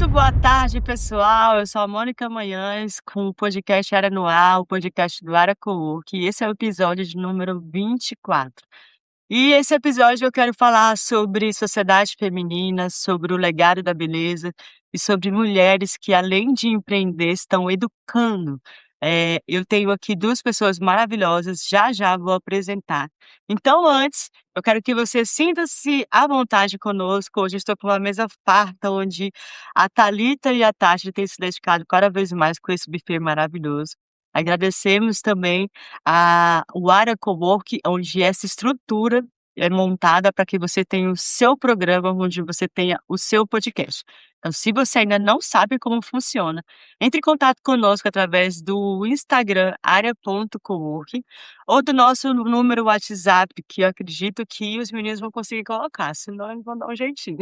Muito boa tarde, pessoal. Eu sou a Mônica Manhães, com o podcast Área no Ar, o podcast do Área Cowork, e esse é o episódio de número 24. E esse episódio eu quero falar sobre sociedade feminina, sobre o legado da beleza e sobre mulheres que, além de empreender, estão educando. Eu tenho aqui duas pessoas maravilhosas, já já vou apresentar. Então, antes, eu quero que você sinta-se à vontade conosco. Hoje estou com uma mesa farta, onde a Thalita e a Tati têm se dedicado cada vez mais com esse buffet maravilhoso. Agradecemos também o Área Cowork, onde essa estrutura é montada para que você tenha o seu programa, onde você tenha o seu podcast. Então, se você ainda não sabe como funciona, entre em contato conosco através do Instagram, área.cowork, ou do nosso número WhatsApp, que eu acredito que os meninos vão conseguir colocar, senão eles vão dar um jeitinho.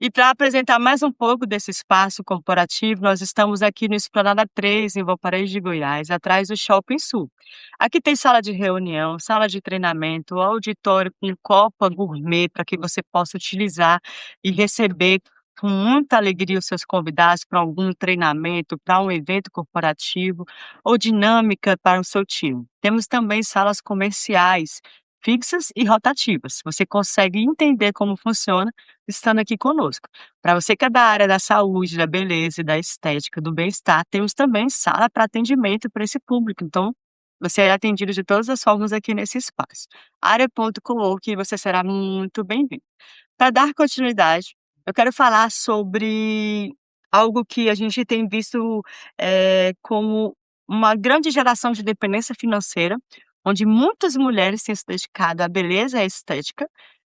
E para apresentar mais um pouco desse espaço corporativo, nós estamos aqui no Esplanada 3, em Valparaíso de Goiás, atrás do Shopping Sul. Aqui tem sala de reunião, sala de treinamento, auditório com copa gourmet para que você possa utilizar e receber com muita alegria os seus convidados para algum treinamento, para um evento corporativo ou dinâmica para o seu time. Temos também salas comerciais fixas e rotativas. Você consegue entender como funciona estando aqui conosco. Para você que é da área da saúde, da beleza e da estética, do bem-estar, temos também sala para atendimento para esse público. Então, você é atendido de todas as formas aqui nesse espaço. Área.cowork e você será muito bem-vindo. Para dar continuidade, eu quero falar sobre algo que a gente tem visto como uma grande geração de dependência financeira, onde muitas mulheres têm se dedicado à beleza e à estética,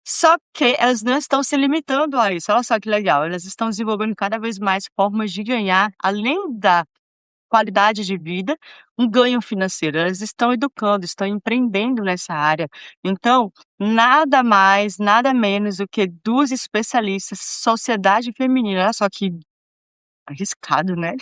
só que elas não estão se limitando a isso. Olha só que legal, elas estão desenvolvendo cada vez mais formas de ganhar, além da qualidade de vida, um ganho financeiro. Elas estão educando, estão empreendendo nessa área. Então, nada mais, nada menos do que duas especialistas, sociedade feminina. Olha só que arriscado, né?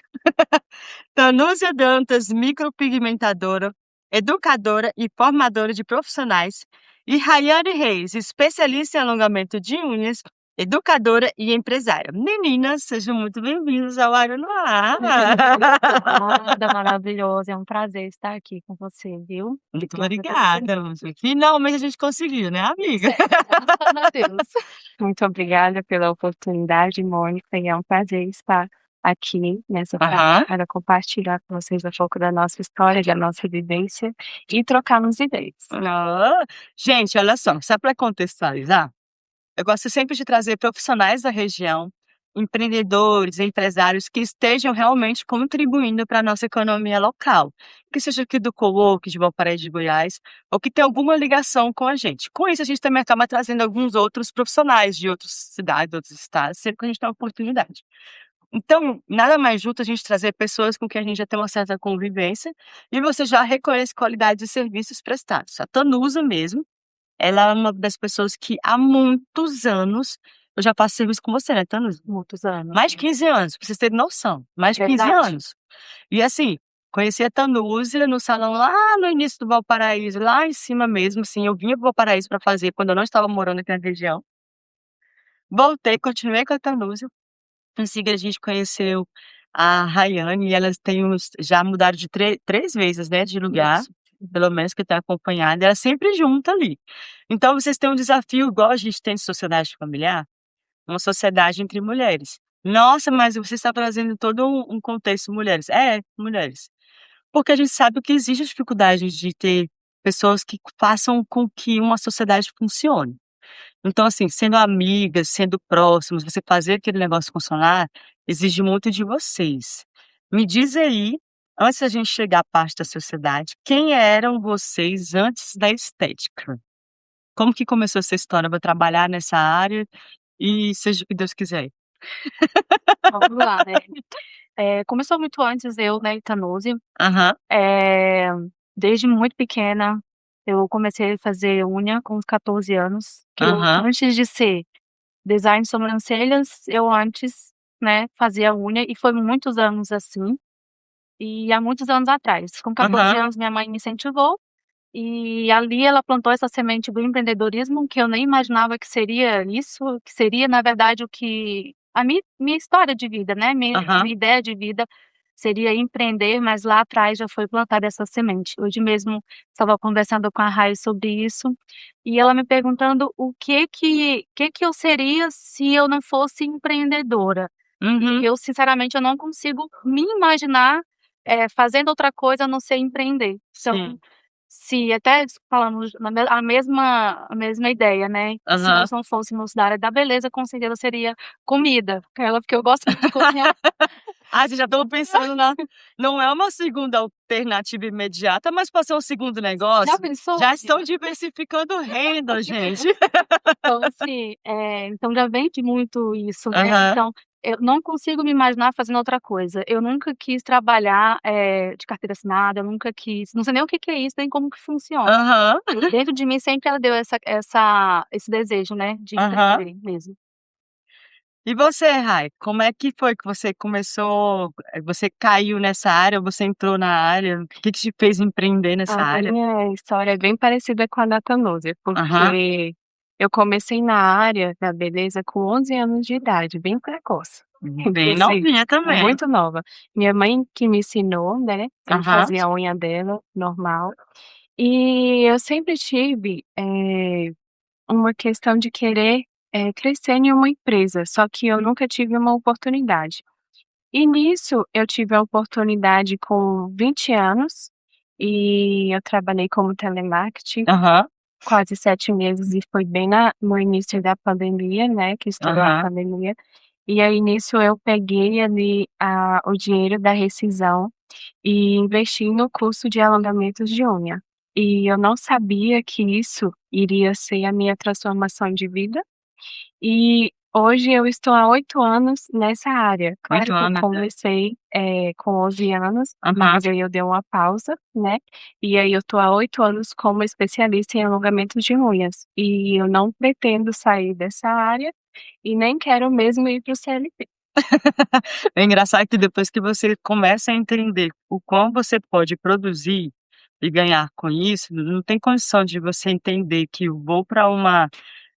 Tanúzia Dantas, micropigmentadora, educadora e formadora de profissionais, e Rayane Reis, especialista em alongamento de unhas, educadora e empresária. Meninas, sejam muito bem-vindas ao Área no Ar. Obrigada, maravilhosa. É um prazer estar aqui com você, viu? Muito Obrigada. obrigada, finalmente a gente conseguiu, né, amiga? Graças a Deus. Muito obrigada pela oportunidade, Mônica, e é um prazer estar aqui nessa Aham. para compartilhar com vocês um pouco da nossa história, da nossa vivência e trocarmos ideias. Gente, olha só para contextualizar, eu gosto sempre de trazer profissionais da região, empreendedores, empresários que estejam realmente contribuindo para a nossa economia local, que seja aqui do Cowork, de Valparaíso de Goiás, ou que tenha alguma ligação com a gente. Com isso, a gente também acaba trazendo alguns outros profissionais de outras cidades, outros estados, sempre que a gente tem a oportunidade. Então, nada mais justo a gente trazer pessoas com quem a gente já tem uma certa convivência e você já reconhece qualidade de serviços prestados. A Tanusa mesmo, ela é uma das pessoas que há muitos anos eu já faço serviço com você, né, Tanusa? Muitos anos. Mais de 15 anos, pra vocês terem noção, mais de 15 Verdade. anos. E assim, conheci a Tanúzia no salão lá no início do Valparaíso, lá em cima mesmo, assim, eu vinha para o Valparaíso para fazer quando eu não estava morando aqui na região. Voltei, continuei com a Tanúzia, em seguida a gente conheceu a Rayane e elas têm já mudaram de três vezes, né, de lugar, Isso. pelo menos que tá acompanhada, ela sempre junta ali. Então vocês têm um desafio igual a gente tem de sociedade familiar, uma sociedade entre mulheres. Nossa, mas você está trazendo todo um contexto mulheres. É, mulheres. Porque a gente sabe que existe a dificuldade de ter pessoas que façam com que uma sociedade funcione. Então, assim, sendo amigas, sendo próximas, você fazer aquele negócio funcionar, exige muito de vocês. Me diz aí, antes da gente chegar à parte da sociedade, quem eram vocês antes da estética? Como que começou essa história para trabalhar nessa área e seja o que Deus quiser? Vamos lá, né. Começou muito antes eu, né, Itanusa. Aham, Desde muito pequena, eu comecei a fazer unha com uns 14 anos, que eu aham, antes de ser design de sobrancelhas, eu antes, né, fazia unha e foi muitos anos assim, e há muitos anos atrás. Com 14 aham, anos minha mãe me incentivou, e ali ela plantou essa semente do empreendedorismo, que eu nem imaginava que seria isso, que seria na verdade o que a minha história de vida, né, minha Aham. ideia de vida seria empreender, mas lá atrás já foi plantada essa semente. Hoje mesmo estava conversando com a Rai sobre isso, e ela me perguntando o que eu seria se eu não fosse empreendedora. E Uhum. eu sinceramente eu não consigo me imaginar, fazendo outra coisa a não ser empreender. Então, Sim. se até falamos na me a mesma ideia, né, se Aham. nós não fôssemos da área da beleza, com certeza seria comida, aquela porque eu gosto muito de cozinhar. Ah, vocês já estão pensando na não é uma segunda alternativa imediata, mas para ser um segundo Já negócio, pensou? já estão diversificando renda, gente. Então assim, então já vem de muito isso, né, Aham, então eu não consigo me imaginar fazendo outra coisa. Eu nunca quis trabalhar, de carteira assinada, eu nunca quis, não sei nem o que que é isso, nem como que funciona. aham, Dentro de mim sempre ela deu esse desejo, né, de aham. empreender mesmo. E você, Rai, como é que foi que você começou, você caiu nessa área, você entrou na área, o que que te fez empreender nessa A área? minha história é bem parecida com a da Tanúsia, Aham, porque eu comecei na área da beleza com 11 anos de idade, bem precoce. bem Assim, novinha também. muito nova. Minha mãe que me ensinou, né, eu Aham, fazia a unha dela, normal. E eu sempre tive, uma questão de querer, crescer em uma empresa, só que eu nunca tive uma oportunidade. E nisso eu tive a oportunidade com 20 anos, e eu trabalhei como telemarketing aham, quase 7 meses e foi bem no início da pandemia, né, que estourou a aham. pandemia. E aí nisso eu peguei ali o dinheiro da rescisão e investi no curso de alongamentos de unha. E eu não sabia que isso iria ser a minha transformação de vida, e hoje eu estou há 8 anos nessa área. 8 Claro que eu anos. comecei, com 11 anos, Aham. mas aí eu dei uma pausa, né, e aí eu estou há 8 anos como especialista em alongamentos de unhas. E eu não pretendo sair dessa área e nem quero mesmo ir para o CLT. É engraçado que depois que você começa a entender o quão você pode produzir e ganhar com isso, não tem condição de você entender que eu vou para uma,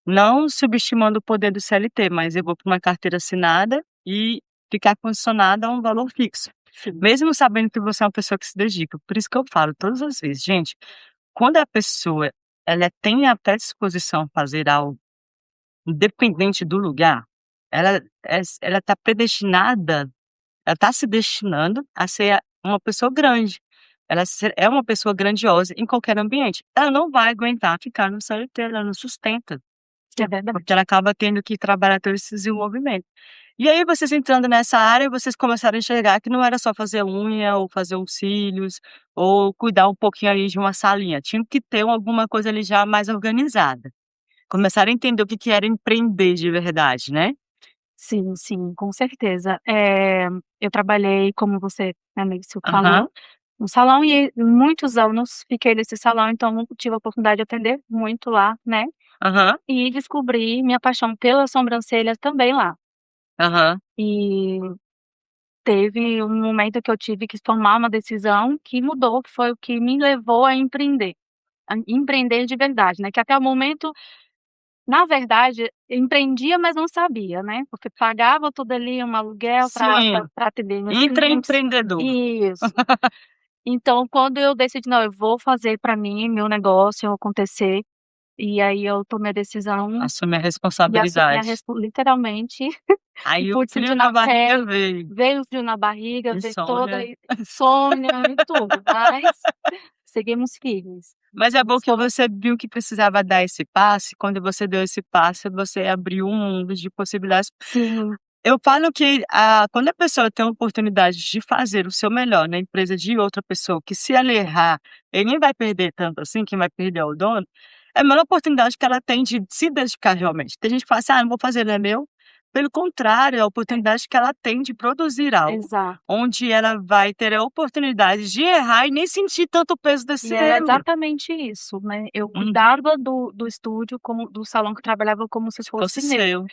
não subestimando o poder do CLT, mas eu vou para uma carteira assinada e ficar condicionada a um valor fixo, Sim, mesmo sabendo que você é uma pessoa que se dedica. Por isso que eu falo todas as vezes: "Gente, quando a pessoa ela tem a predisposição a fazer algo, independente do lugar, ela está predestinada, ela está se destinando a ser uma pessoa grande. É uma pessoa grandiosa em qualquer ambiente. Ela não vai aguentar ficar no CLT, ela não sustenta, é porque verdade. ela acaba tendo que trabalhar todo esse desenvolvimento. E aí vocês entrando nessa área, vocês começaram a enxergar que não era só fazer unha ou fazer uns cílios, ou cuidar um pouquinho ali de uma salinha, tinha que ter alguma coisa ali já mais organizada. Começaram a entender o que que era empreender de verdade, né? Sim, sim, com certeza. Eu trabalhei, como você, né, meio que Aham, falou, no salão e muitos anos fiquei nesse salão, então tive a oportunidade de atender muito lá, né, aham, e descobri minha paixão pela sobrancelha também lá. aham. E teve um momento que eu tive que tomar uma decisão que mudou, que foi o que me levou a empreender de verdade, né, que até o momento, na verdade, empreendia, mas não sabia, né, porque pagava tudo ali, um aluguel para Sim, atender meus clientes. intraempreendedor. Isso. Então quando eu decidi: "Não, eu vou fazer para mim, meu negócio acontecer", e aí eu tomei a decisão Assumir a e assumi a responsabilidade. literalmente, e Aí o pude frio sentir na na barriga pele, veio, veio o frio na barriga, veio toda insônia. insônia e tudo, mas seguimos firmes. Mas é bom que você viu que precisava dar esse passo, e quando você deu esse passo, você abriu um mundo de possibilidades. Sim, Eu falo que quando a pessoa tem a oportunidade de fazer o seu melhor na empresa de outra pessoa, que se ela errar, ele nem vai perder tanto assim, quem vai perder é o dono, é a melhor oportunidade que ela tem de se dedicar realmente. Tem gente que fala assim: "Ah, não vou fazer, não é meu". Pelo contrário, é a oportunidade que ela tem de produzir algo, exato. onde ela vai ter a oportunidade de errar e nem sentir tanto o peso E desse era erro. exatamente isso, né, eu Uhum. cuidava do estúdio como do salão que eu trabalhava como se Se fosse fosse meu. seu.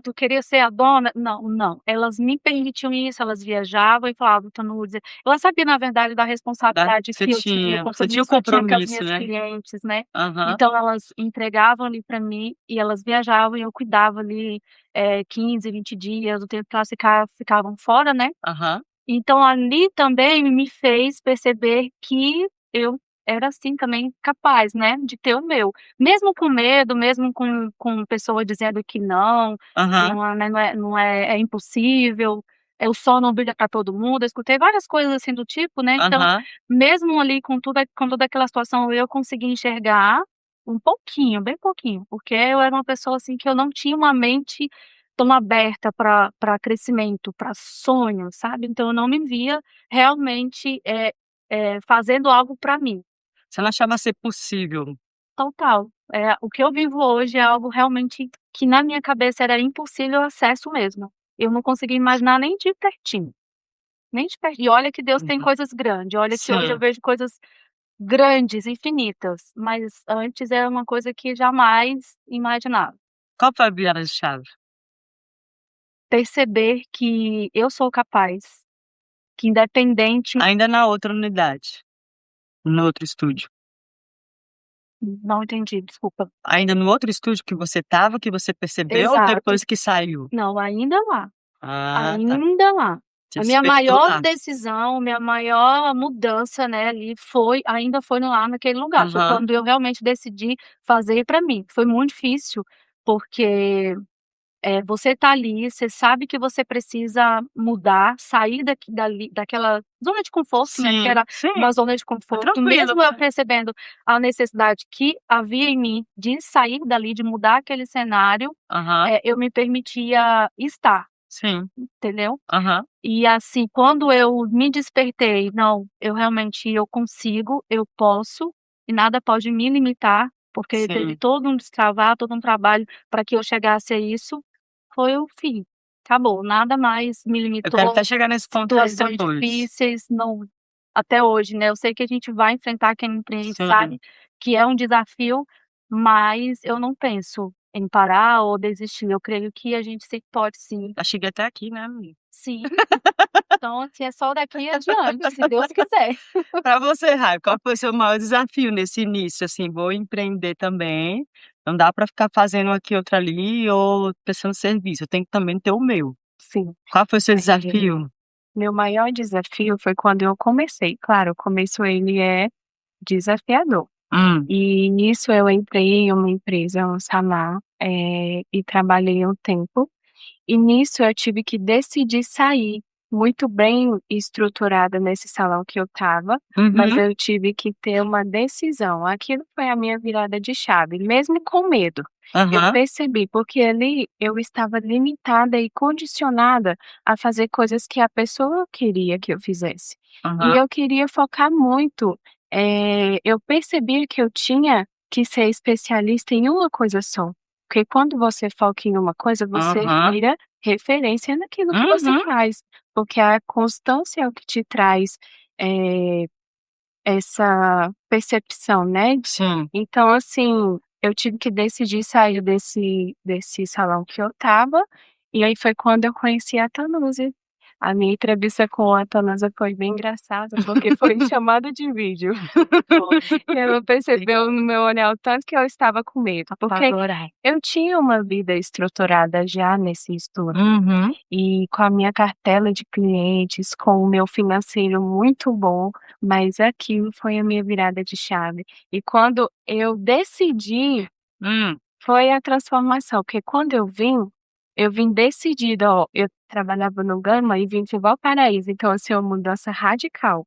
Tu queria ser a dona? Não, não. Elas me permitiam isso, elas viajavam e falavam: "Tanusia", ela sabia na verdade da responsabilidade Você que eu tinha, o tinha o compromisso que eu tinha com as compromisso, minhas né? clientes, né. Aham, Então elas entregavam ali pra mim e elas viajavam e eu cuidava ali, 15, 20 dias, o tempo que elas ficavam fora, né. aham, Então ali também me fez perceber que eu era assim também capaz, né, de ter o meu. Mesmo com medo, mesmo com pessoa dizendo que não, aham, não é, né, é impossível, o sol não brilha para todo mundo, eu escutei várias coisas assim do tipo, né, então, aham. mesmo ali com toda aquela situação eu consegui enxergar um pouquinho, bem pouquinho, porque eu era uma pessoa assim que eu não tinha uma mente tão aberta para crescimento, para sonhos, sabe, então eu não me via realmente, fazendo algo para mim. Você não achava ser possível. Total. O que eu vivo hoje é algo realmente que na minha cabeça era impossível acesso mesmo. Eu não conseguia imaginar nem de pertinho, nem de pertinho. E olha que Deus tem Uhum. coisas grandes, olha que hoje eu Sim. vejo coisas grandes, infinitas, mas antes era uma coisa que jamais imaginava. Qual foi a virada de chave? Perceber que eu sou capaz, que independente. Ainda na outra unidade, no outro estúdio. Não entendi, desculpa. Ainda no outro estúdio que você estava, que você percebeu ou Exato. depois que saiu? Não, ainda lá, Ah, tá. ainda lá. Te A minha despertou maior lá. decisão, minha maior mudança, né, ali foi lá naquele lugar, foi Aham. quando eu realmente decidi fazer pra mim. Foi muito difícil, porque, você tá ali, você sabe que você precisa mudar, sair daquela zona de conforto, né, que Sim, era sim, uma zona de tá conforto, tranquilo. mesmo eu percebendo a necessidade que havia em mim de sair dali, de mudar aquele cenário, Aham, eu me permitia estar, sim, entendeu? aham, E assim, quando eu me despertei: "Não, eu consigo, eu posso, e nada pode me limitar", porque teve sim. todo um destravar, todo um trabalho para que eu chegasse a isso, foi o fim. Acabou, nada mais me Eu quero até limitou, chegar nesse ponto aí situações depois. difíceis, não, até hoje, né, eu sei que a gente vai enfrentar, quem empreende Sim, sabe que é um desafio, mas eu não penso em parar ou desistir, eu creio que a gente sempre pode sim. já cheguei até aqui, né, amiga. Sim. Então, assim, é só daqui adiante, se Deus quiser. Pra você, Rai, qual foi o seu maior desafio nesse início, assim: "Vou empreender também, não dá pra ficar fazendo aqui, outra ali ou prestando serviço, eu tenho que também ter o meu". Sim. Qual foi o seu Eh, desafio? Meu maior desafio foi quando eu comecei. Claro, o começo ele é desafiador. Hum, E nisso eu entrei em uma empresa, um salão, e trabalhei um tempo. E nisso eu tive que decidir sair, muito bem estruturada nesse salão que eu estava, mas uhum, eu tive que ter uma decisão. Aquilo foi a minha virada de chave, mesmo com medo. Eu aham, percebi, porque ali eu estava limitada e condicionada a fazer coisas que a pessoa queria que eu fizesse. E aham, eu queria focar muito, eu percebi que eu tinha que ser especialista em uma coisa só. Porque quando você foca em uma coisa, você aham, vira referência naquilo que você uhum, faz, porque a constância é o que te traz, eh, essa percepção, né. sim. Então, assim, eu tive que decidir sair desse salão que eu estava, e aí foi quando eu conheci a Tanusia. A minha entrevista com a Tanusia foi bem engraçada, porque foi em chamada de vídeo. E ela percebeu no meu olhar o tanto que eu estava com medo, porque Apavorada. eu tinha uma vida estruturada já nesse estudo, Uhum. e com a minha cartela de clientes, com o meu financeiro muito bom, mas aquilo foi a minha virada de chave. E quando eu decidi, Hum. foi a transformação, porque quando eu vim decidida, ó, eu trabalhava no Gama e vim de Valparaíso, então assim, uma mudança radical.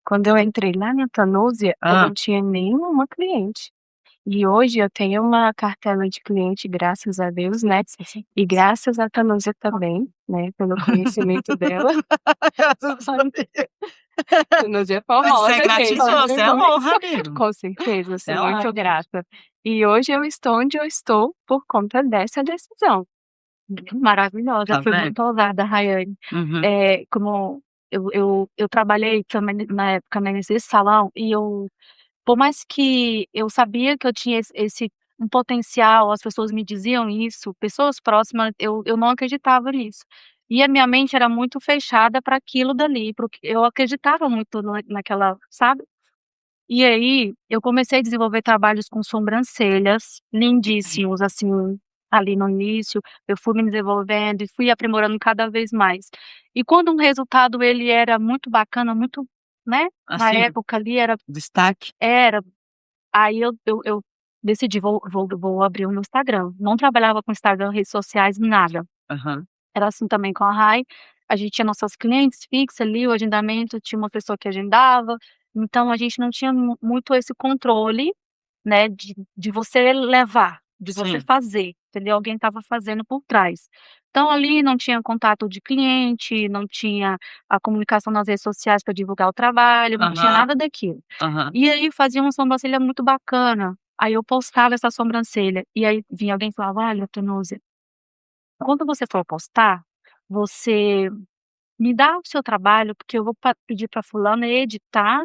Quando eu entrei lá na Tanúsia, eu Hã. não tinha nenhuma cliente. E hoje eu tenho uma cartela de cliente, graças a Deus, né, Sim, sim. e graças à Tanúsia também, né, pelo conhecimento dela. Eu sabia. Tanúsia é Mas isso é formosa, gente, gratidão, isso é muito. honra mesmo. Com certeza, eu Isso sou é muito honra mesmo. grata. E hoje eu estou onde eu estou por conta dessa decisão. Maravilhosa, Tá fui vendo? muito ousada, Rayane. Uhum. Como eu trabalhei também na época, né, nesse salão, e por mais que eu sabia que eu tinha esse um potencial, as pessoas me diziam isso, pessoas próximas, eu não acreditava nisso. E a minha mente era muito fechada para aquilo dali, porque eu acreditava muito naquela, sabe? E aí, eu comecei a desenvolver trabalhos com sobrancelhas lindíssimos, assim, ali no início, eu fui me desenvolvendo e fui aprimorando cada vez mais. E quando um resultado ele era muito bacana, muito, né, na Assim, época ali destaque. era, aí eu decidi vou abrir o meu Instagram. Não trabalhava com Instagram, redes sociais, nada. Aham. Era assim também com a Rai, a gente tinha nossas clientes fixas ali, o agendamento tinha uma pessoa que agendava, então a gente não tinha muito esse controle, né, de você levar, de você Sim. fazer, entendeu? Alguém estava fazendo por trás. Então ali não tinha contato de cliente, não tinha a comunicação nas redes sociais para divulgar o trabalho, não tinha Aham, nada daquilo. aham. E aí fazia uma sobrancelha muito bacana, aí eu postava essa sobrancelha, e aí vinha alguém e falava: "Olha, Tenúzia, quando você for postar, você me dá o seu trabalho, porque eu vou pedir para fulana editar,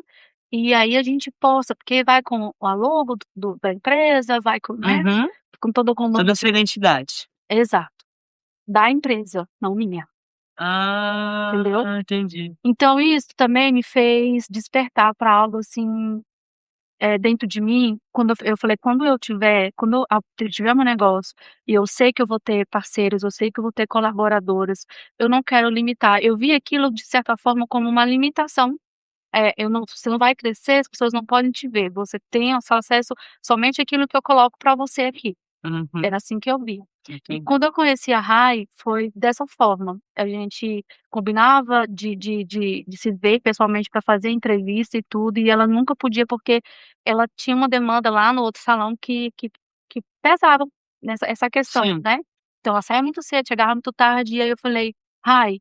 e aí a gente posta, porque vai com a logo da empresa, vai com, né, Uhum. com todo o nome Toda a sua identidade. exato, da empresa, não minha, entendeu? Ah, entendi. Então isso também me fez despertar para algo assim, dentro de mim, quando eu falei: "Quando eu tiver meu negócio, e eu sei que eu vou ter parceiros, eu sei que eu vou ter colaboradoras, eu não quero limitar". Eu vi aquilo de certa forma como uma limitação. Eu não Você não vai crescer, as pessoas não podem te ver, você tem só acesso somente àquilo que eu coloco para você aqui. Uhum, Era assim que eu vi. E entendi. quando eu conheci a Rai, foi dessa forma, a gente combinava de se ver pessoalmente para fazer entrevista e tudo, e ela nunca podia, porque ela tinha uma demanda lá no outro salão que pesava nessa essa questão, Sim. né. Então ela saía muito cedo, chegava muito tarde, e aí eu falei: "Rai,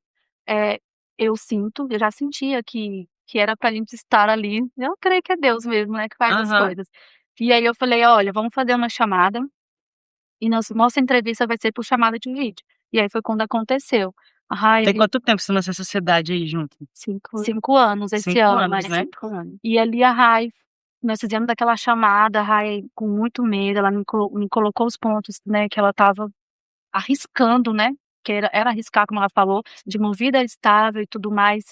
eh, eu já sentia que era pra gente estar ali", eu creio que é Deus mesmo, né, que faz as Aham. coisas. E aí eu falei: "Olha, vamos fazer uma chamada, e nossa entrevista vai ser por chamada de vídeo". E aí foi quando aconteceu. Ai, Tem quanto tempo vocês estão nessa sociedade aí junto? 5 anos esse 5 ano, anos, né? 5 anos. E ali a Rai, nós fizemos aquela chamada, a Rai com muito medo, ela me colocou os pontos, né, que ela estava arriscando, né, que era arriscar, como ela falou, de uma vida estável e tudo mais,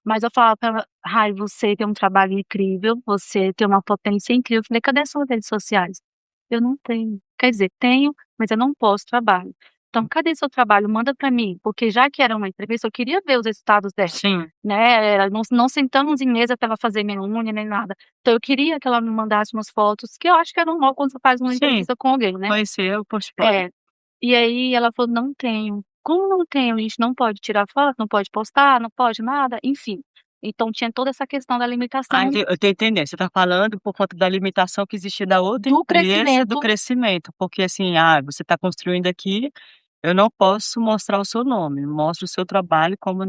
mas eu falava pra ela: "Rai, você tem um trabalho incrível, você tem uma potência incrível". Eu falei: "Cadê suas redes sociais?". "Eu não tenho". "Quer dizer, tenho, mas eu não posto trabalho". "Então cadê seu trabalho? Manda pra mim", porque já que era uma entrevista, eu queria ver os resultados dela, Sim. né, não sentamos em mesa pra ela fazer minha unha nem nada. Então eu queria que ela me mandasse umas fotos, que eu acho que é normal quando você faz uma Sim. entrevista com alguém, né. Conhecer o portfólio. É. E aí ela falou: "Não tenho". "Como não tenho? A gente não pode tirar foto, não pode postar, não pode nada", enfim. Então tinha toda essa questão da Ah, limitação eu tô entendendo, você tá falando por conta da limitação que existia da outra do empresa, do crescimento. crescimento, porque assim, você tá construindo aqui. Eu não posso mostrar o seu nome, mostra o seu trabalho como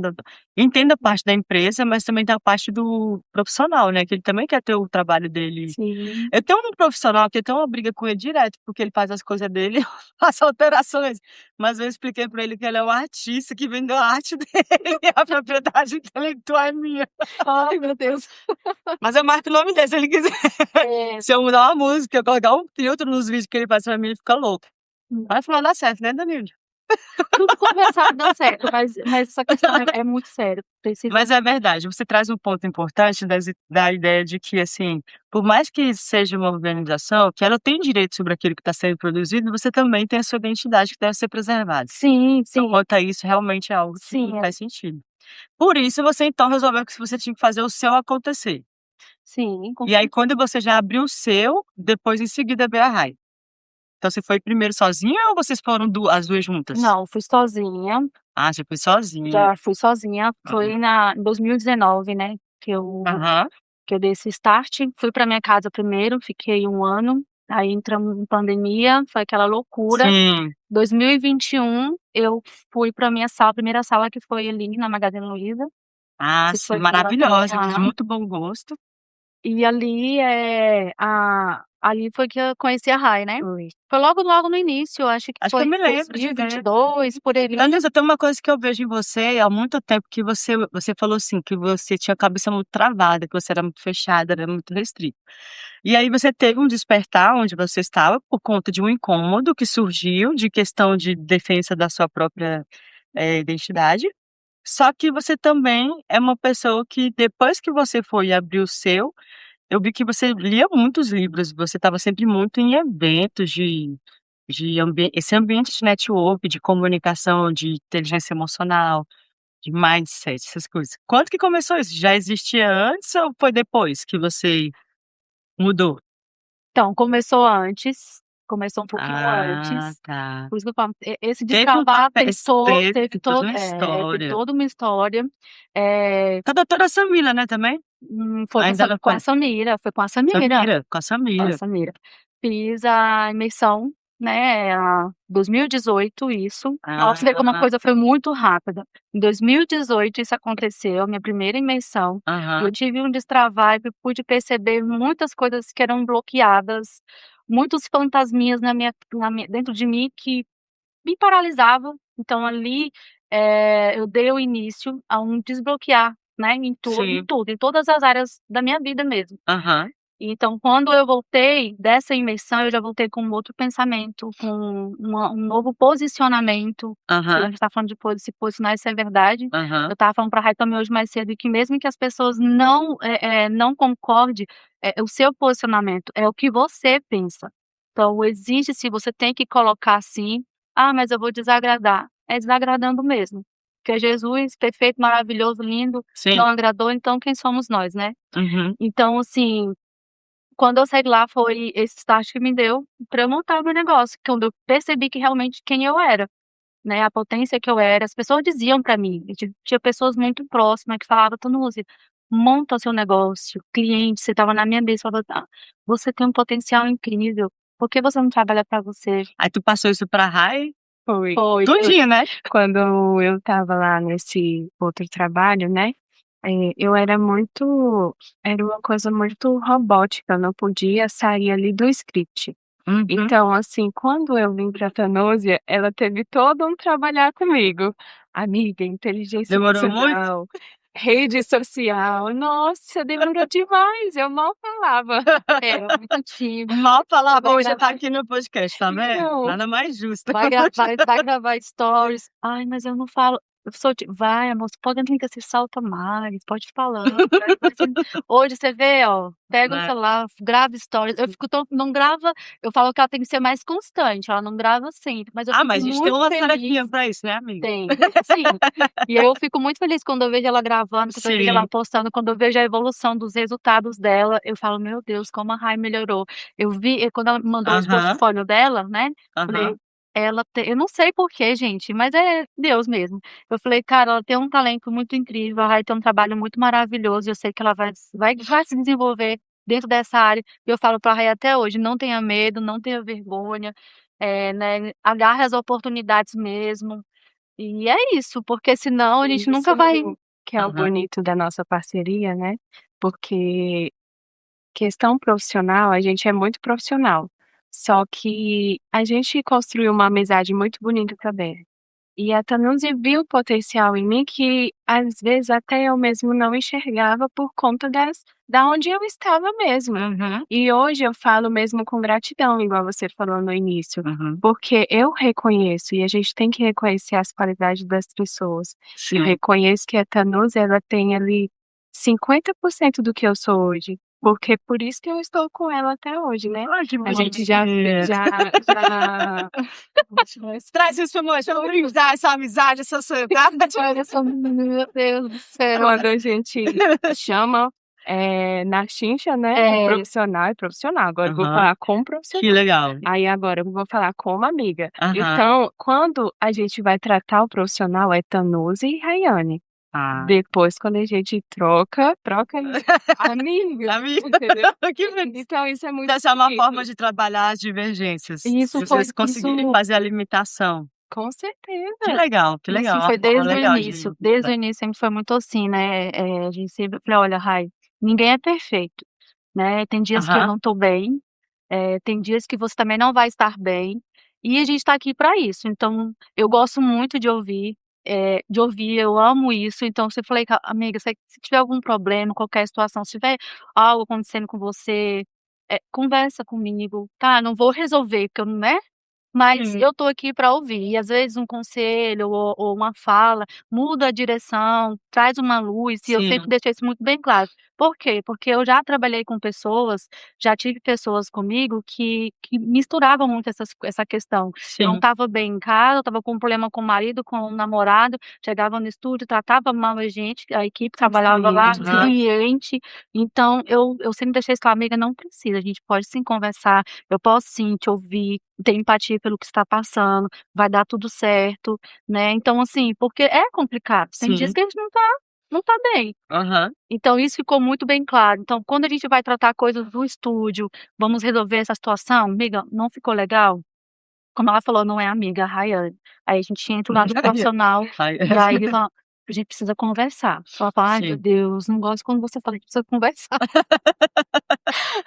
entendo a parte da empresa, mas também tem a parte do profissional, né, que ele também quer ter o trabalho dele. Sim. Eu tenho um profissional que eu tenho uma briga com ele direto, porque ele faz as coisas dele, eu faço alterações, mas eu expliquei pra ele que ele é um artista que vendeu a arte dele e a propriedade intelectual é minha. Ai, meu Deus. Mas eu marco o nome dele se ele quiser. É. Se eu mudar uma música, eu colocar um filtro nos vídeos que ele faz pra mim, ele fica louco. Mas no final dá certo, né, Danilo? Tudo conversado dá certo, mas essa questão é muito séria, precisa. Mas é verdade, você traz um ponto importante da ideia de que, assim, por mais que seja uma organização, que ela tem direito sobre aquilo que está sendo produzido, você também tem a sua identidade que deve ser preservada. Sim, Então, sim, quanto a isso, realmente é algo que sim, faz sentido. Por isso, você então resolveu que você tinha que fazer o seu acontecer. sim, com E aí, cer quando você já abriu o seu, depois em seguida veio a Rai. Então, você foi primeiro sozinha ou vocês foram as 2 juntas? não, fui sozinha, Ah, você foi sozinha. já fui sozinha, foi em 2019, né, Aham. que eu dei esse start, fui para minha casa primeiro, fiquei 1 ano, aí entramos em pandemia, foi aquela loucura. Sim. 2021 eu fui para minha sala, primeira sala, que foi ali na Magazine Luiza, Ah, se sim, foi com ela também. maravilhosa, de muito bom gosto. E ali, ali foi que eu conheci a Rai, né. Foi. Foi logo, logo no início, acho que Acho que eu foi me lembro de ver. 2022, por ali. Andressa, tem uma coisa que eu vejo em você há muito tempo que você falou assim, que você tinha a cabeça muito travada, que você era muito fechada, era muito restrita. E aí você teve um despertar onde você estava por conta de um incômodo que surgiu de questão de defesa da sua própria, identidade, só que você também é uma pessoa que depois que você foi abrir o seu, eu vi que você lia muitos livros, você estava sempre muito em eventos esse ambiente de network, de comunicação, de inteligência emocional, de mindset, essas coisas. Quando que começou isso? Já existia antes ou foi depois que você mudou? Então, começou um pouquinho Ah, antes, tá. por isso que eu falo, esse Teve um destravar papel teve toda uma teve história. toda uma história, eh, Com a doutora Samila, né, também? foi Ainda não com foi? a Samira, foi com a Samira. Samira, com a Com a Samira. Samira. Fiz a imersão, né, 2018 isso. Ó, você vê como a Ah, coisa foi muito rápida. Em 2018 isso aconteceu, minha primeira imersão, e eu aham, tive um destravar e pude perceber muitas coisas que eram bloqueadas, muitos fantasminhas na minha dentro de mim que me paralisava. Então ali, eu dei o início a um desbloquear, né, em sim, tudo, em todas as áreas da minha vida mesmo. aham, Então, quando eu voltei dessa imersão, eu já voltei com um outro pensamento, com um novo posicionamento, que a aham, gente tá falando de se posicionar, isso é verdade. Eu aham, estava falando pra Rai também hoje mais cedo que mesmo que as pessoas não concorde, o seu posicionamento, é o que você pensa. Então existe, se você tem que colocar assim: "Ah, mas eu vou desagradar", é desagradando mesmo, porque Jesus, perfeito, maravilhoso, lindo, sim, não agradou, então quem somos nós, né. uhum, Então assim, quando eu saí de lá foi esse start que me deu pra eu montar o meu negócio, quando eu percebi que realmente quem eu era, né, a potência que eu era, as pessoas diziam pra mim, e tinha pessoas muito próximas que falavam: "Tanusi, monta o seu negócio", cliente, você estava na minha mesa, falava: "Ah, você tem um potencial incrível, por que você não trabalha pra você?". aí tu passou isso pra Rai? Foi. Foi, Tudinho, né? Quando eu estava lá nesse outro trabalho, né, eu era uma coisa muito robótica, eu não podia sair ali do script. Uhum. Então, assim, quando eu vim pra Tanúsia, ela teve todo um trabalhar comigo. Amiga, inteligência Demorou muito? emocional, rede social, nossa, demorou demais, eu mal falava. era muito tímido, Mal falava, vai hoje você tá gravar aqui no podcast, tá vendo? Então, Nada mais justo. vai gravar stories. "Ai, mas eu não falo", eu sou ti "Vai amor, você pode entrar que se solta mais, pode ir falando, vai sendo". Hoje você vê, ó, pega o Né. celular, grava stories, eu fico tão não grava, eu falo que ela tem que ser mais constante, ela não grava sempre, mas eu Ah, fico mas a gente tem muito uma feliz. tarefinha pra isso, né, amiga? Tem, sim. E eu fico muito feliz quando eu vejo ela gravando, quando eu vejo ela Sim. postando, quando eu vejo a evolução dos resultados dela, eu falo: "Meu Deus, como a Rai melhorou". Eu vi quando ela me mandou os Aham, portfólio dela, né, falei: aham. "Ela tem", eu não sei porquê gente, mas é Deus mesmo. Eu falei: "Cara, ela tem um talento muito incrível, a Rai tem um trabalho muito maravilhoso, eu sei que ela vai se desenvolver dentro dessa área". E eu falo pra Rai até hoje: "Não tenha medo, não tenha vergonha, né, agarre as oportunidades mesmo". E é isso, porque senão a gente nunca isso vai. que é o Aham. bonito da nossa parceria, né, porque questão profissional, a gente é muito profissional, só que a gente construiu uma amizade muito bonita também. E a Tanusi viu o potencial em mim que, às vezes, até eu mesmo não enxergava por conta da onde eu estava mesmo. Uhum, E hoje eu falo mesmo com gratidão, igual você falou no início, uhum. porque eu reconheço, e a gente tem que reconhecer as qualidades das pessoas. E eu Sim. reconheço que a Tanusi, ela tem ali 50% do que eu sou hoje, porque por isso que eu estou com ela até hoje, né. Ai, que A gente já bonitinha. já Traz isso pra nós, vamos brindar essa amizade, essa sociedade. Olha só, meu Deus do céu. quando a gente chama, na chincha, né, É, profissional é profissional, agora eu vou Aham, falar com que profissional. legal. Aí agora eu vou falar como amiga. Aham. Então, quando a gente vai tratar o profissional é Tanusi e Rayane. Ah. Depois quando a gente troca amiga, Amiga, entendeu. que feliz. Então isso é muito Essa é uma bonito. forma de trabalhar as divergências, e isso se foi vocês isso conseguirem fazer a limitação. Com Que certeza. legal, que isso legal, uma foi forma legal de desde o início sempre foi muito assim, né, a gente sempre falei: "Olha, Rai, ninguém é perfeito, né, tem dias que eu aham, não tô bem, tem dias que você também não vai estar bem, e a gente tá aqui para isso. Então, eu gosto muito de ouvir, eu amo isso. Então, se eu falei: "Ca amiga, se tiver algum problema, qualquer situação, se tiver algo acontecendo com você, conversa comigo, tá? Não vou resolver, porque eu não, né, mas Sim, eu tô aqui para ouvir", e às vezes um conselho ou uma fala muda a direção, traz uma luz, e eu sempre sim, deixei isso muito bem claro. Por quê? Porque eu já trabalhei com pessoas, já tive pessoas comigo que misturavam muito essa questão. Eu não sim, estava bem em casa, eu estava com um problema com o marido, com o namorado, chegava no estúdio, tratava mal a equipe que trabalhava Sim, lá, aham, cliente. Então eu sempre deixei isso claro: "Amiga, não precisa, a gente pode sim conversar, eu posso sim te ouvir, ter empatia pelo que você está passando, vai dar tudo certo", né. Então assim, porque é complicado, tem dias sim, que a gente não tá bem. aham, Então isso ficou muito bem claro. Então quando a gente vai tratar coisas do estúdio, vamos resolver essa situação: "Amiga, não ficou legal?", como ela falou, não é amiga, a Rayane. Aí a gente entra lá no profissional, ai, e aí ele fala: "A gente precisa conversar". Ela fala: "Ai meu sim, Deus, não gosto quando você fala que precisa conversar".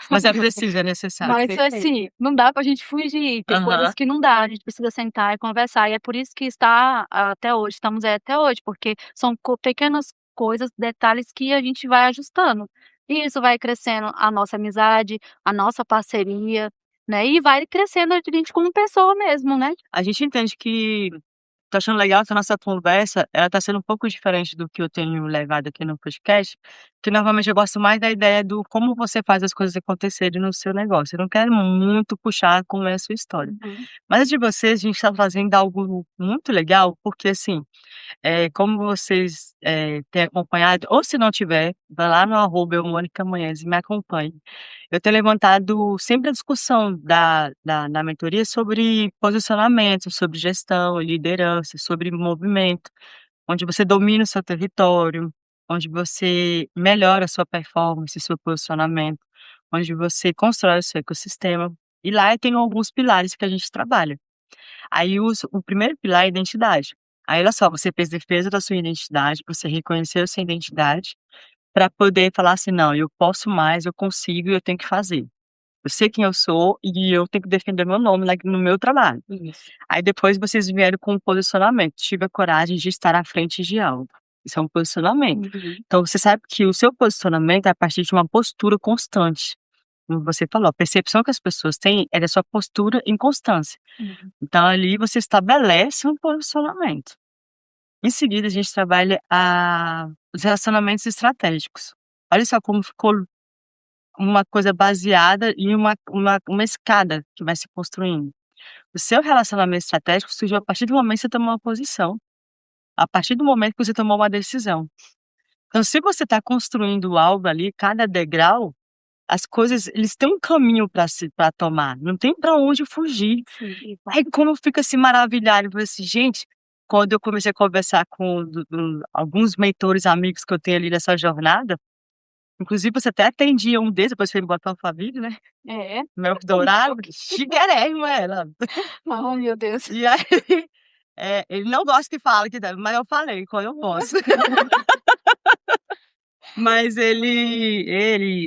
mas é preciso, é necessário. Mas assim, não dá pra gente fugir, tem coisas Aham, que não dá, a gente precisa sentar e conversar, e é por isso que está até hoje, estamos aí até hoje, porque são pequenas coisas, detalhes que a gente vai ajustando. E isso vai crescendo a nossa amizade, a nossa parceria, né, e vai crescendo a gente como pessoa mesmo, né. a gente entende que tô achando legal que a nossa conversa, ela tá sendo um pouco diferente do que eu tenho levado aqui no podcast, que normalmente eu gosto mais da ideia do como você faz as coisas acontecerem no seu negócio. Eu não quero muito puxar como é a sua história. Uhum, Mas de vocês, a gente tá fazendo algo muito legal, porque assim, como vocês, têm acompanhado, ou se não tiver, vai lá no arroba @euMonicaManhães e me acompanhe. Eu tenho levantado sempre a discussão da mentoria sobre posicionamento, sobre gestão, liderança, sobre movimento, onde você domina o seu território, onde você melhora a sua performance, seu posicionamento, onde você constrói o seu ecossistema. E lá eu tenho alguns pilares que a gente trabalha. Aí o primeiro pilar é a identidade. Aí olha só, você fez defesa da sua identidade, você reconheceu sua identidade, para poder falar assim: "Não, eu posso mais, eu consigo e eu tenho que fazer. Eu sei quem eu sou e eu tenho que defender meu nome no meu trabalho". isso. Aí depois vocês vieram com um posicionamento: "Tive a coragem de estar à frente de algo". Isso é um posicionamento. Uhum, Então você sabe que o seu posicionamento é a partir de uma postura constante. Como você falou, a percepção que as pessoas têm é da sua postura em constância. uhum. Então ali você estabelece um posicionamento. Em seguida a gente trabalha os relacionamentos estratégicos. Olha só como ficou uma coisa baseada em uma escada que vai se construindo. O seu relacionamento estratégico surgiu a partir do momento que você tomou uma posição, a partir do momento que você tomou uma decisão. Então se você está construindo algo ali, cada degrau, as coisas eles têm um caminho para tomar, não tem para onde fugir. Sim. Aí como eu fico assim maravilhada, eu falei assim: "Gente", quando eu comecei a conversar com alguns mentores amigos que eu tenho ali nessa jornada, inclusive você até atendia um deles, depois você me botou pra vídeo, né, É. mel dourado, chiquérrima ela. Ai meu Deus. E aí, ele não gosta que fala que deve, mas eu falei quando eu posso. Mas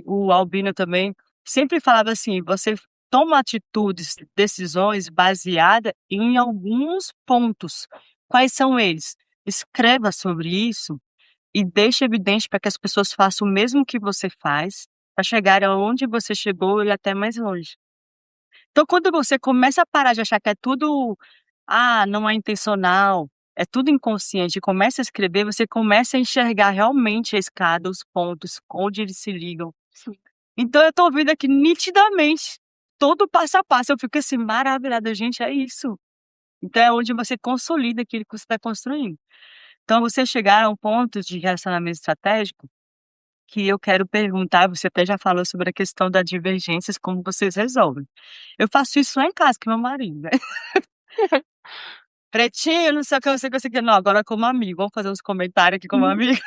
o Albino também, sempre falava assim: "Você toma atitudes, decisões baseada em alguns pontos. Quais são eles? Escreva sobre isso e deixe evidente para que as pessoas façam o mesmo que você faz, para chegar aonde você chegou e até mais longe". Então quando você começa a parar de achar que é tudo, não é intencional, é tudo inconsciente e começa a escrever, você começa a enxergar realmente a escada, os pontos, onde eles se ligam. Sim. Então eu tô vendo aqui nitidamente, todo o passo a passo, eu fico assim maravilhada, gente, é isso. Então é onde você consolida aquilo que você está construindo. Então você chegar a um ponto de relacionamento estratégico, que eu quero perguntar, você até já falou sobre a questão das divergências, como vocês resolvem. Eu faço isso lá em casa com meu marido, né. "Pretinho, não sei o que, não sei o que, não sei o que", "Não, agora como amigo, vamos fazer uns comentários aqui como Uhum. amigo".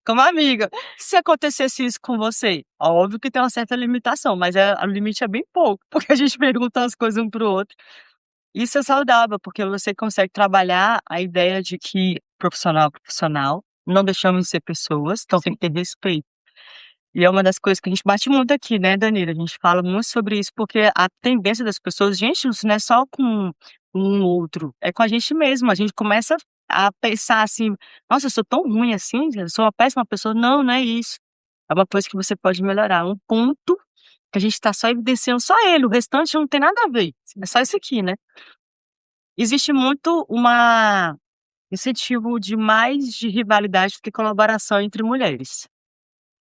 Como amiga, se acontecesse isso com você? Óbvio que tem uma certa limitação, mas o limite é bem pouco, porque a gente pergunta as coisas um para o outro. Isso é saudável, porque você consegue trabalhar a ideia de que profissional é profissional, não deixamos de ser pessoas, então tem Sim. que ter respeito. E é uma das coisas que a gente bate muito aqui, né, Danilo? A gente fala muito sobre isso, porque a tendência das pessoas, gente, isso não é só com um outro, é com a gente mesmo. A gente começa a pensar assim: nossa, eu sou tão ruim assim, eu sou uma péssima pessoa. Não, não é isso. É uma coisa que você pode melhorar. Um ponto que a gente está só evidenciando só ele, o restante não tem nada a ver. É só isso aqui, né? Existe muito uma incentivo de mais de rivalidade do que colaboração entre mulheres.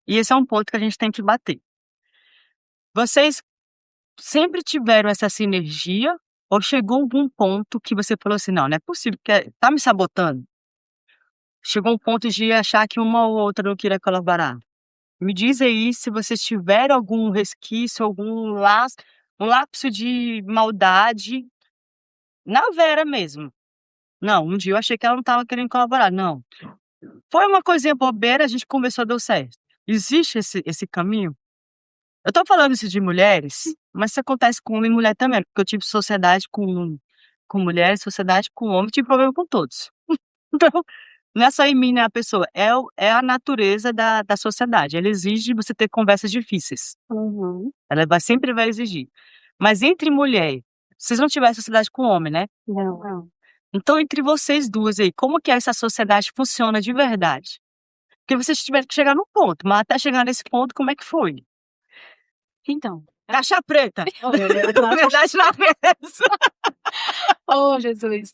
E esse é um ponto que a gente tem que bater. Vocês sempre tiveram essa sinergia ou chegou algum ponto que você falou assim: "Não, não é possível, porque tá me sabotando"? Chegou um ponto de achar que uma ou outra não queria colaborar? Me diz aí se vocês tiveram algum resquício, algum um lapso de maldade na Vera mesmo. "Não, um dia eu achei que ela não estava querendo colaborar", não. Foi uma coisinha bobeira, a gente conversou, deu certo. Existe esse caminho? Eu tô falando isso de mulheres, mas isso acontece com homem e mulher também, porque eu tive sociedade com mulheres, sociedade com homem, tive problema com todos. Então, não é só em mim, né, a pessoa, é a natureza da sociedade, ela exige você ter conversas difíceis, Uhum. ela sempre vai exigir. Mas entre mulher, vocês não tiveram sociedade com homem, né? Não. Então entre vocês duas aí, como que essa sociedade funciona de verdade? Porque vocês tiveram que chegar no ponto, mas até chegar nesse ponto, como é que foi? Então, Caixa preta, olha, verdade na mesa. oh, Jesus.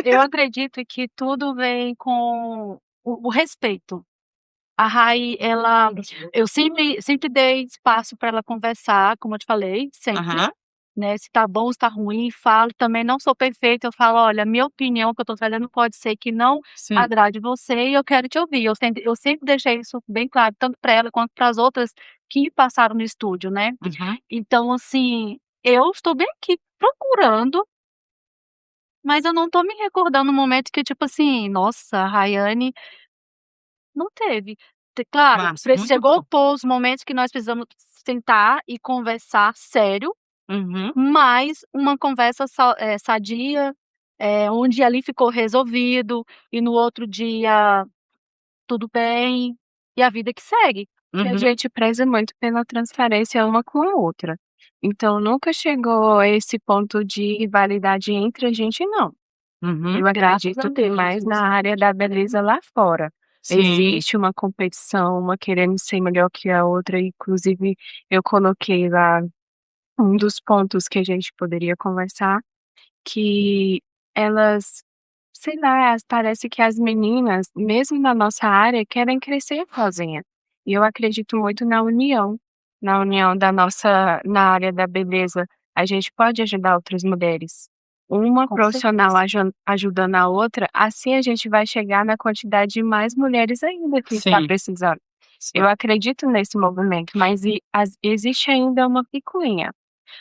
Eu acredito que tudo vem com o respeito. A Rai, eu sempre dei espaço para ela conversar, como eu te falei, sempre, Aham, né, se tá bom, se tá ruim, falo. Também não sou perfeita, eu falo: "Olha, minha opinião que eu tô trazendo pode ser que não sim. agrade você e eu quero te ouvir". Eu sempre deixei isso bem claro, tanto para ela quanto para as outras que passaram no estúdio, né. Uhum, Então, assim, eu estou bem aqui procurando, mas eu não tô me recordando um momento que, tipo assim: "Nossa, a Rayane". Não teve. Claro, massa, muito bom. chegou os momentos que nós precisamos sentar e conversar sério, Uhum, mas uma conversa sadia, um dia ali ficou resolvido e no outro dia tudo bem, e a vida que segue. E a uhum, gente preza muito pela transparência uma com a outra. Então nunca chegou a esse ponto de rivalidade entre a gente não. uhum, Eu Graças a acredito que Deus. mais na área da beleza lá fora. sim, Existe uma competição, uma querendo ser melhor que a outra, inclusive eu coloquei lá um dos pontos que a gente poderia conversar, que elas, sei lá, parece que as meninas, mesmo na nossa área, querem crescer sozinha. E eu acredito muito na união da nossa na área da beleza. A gente pode ajudar outras mulheres. Uma Com profissional certeza. ajudando a outra, assim a gente vai chegar na quantidade de mais mulheres ainda que está sim, precisando. sim. Eu acredito nesse movimento, mas existe ainda uma picuinha,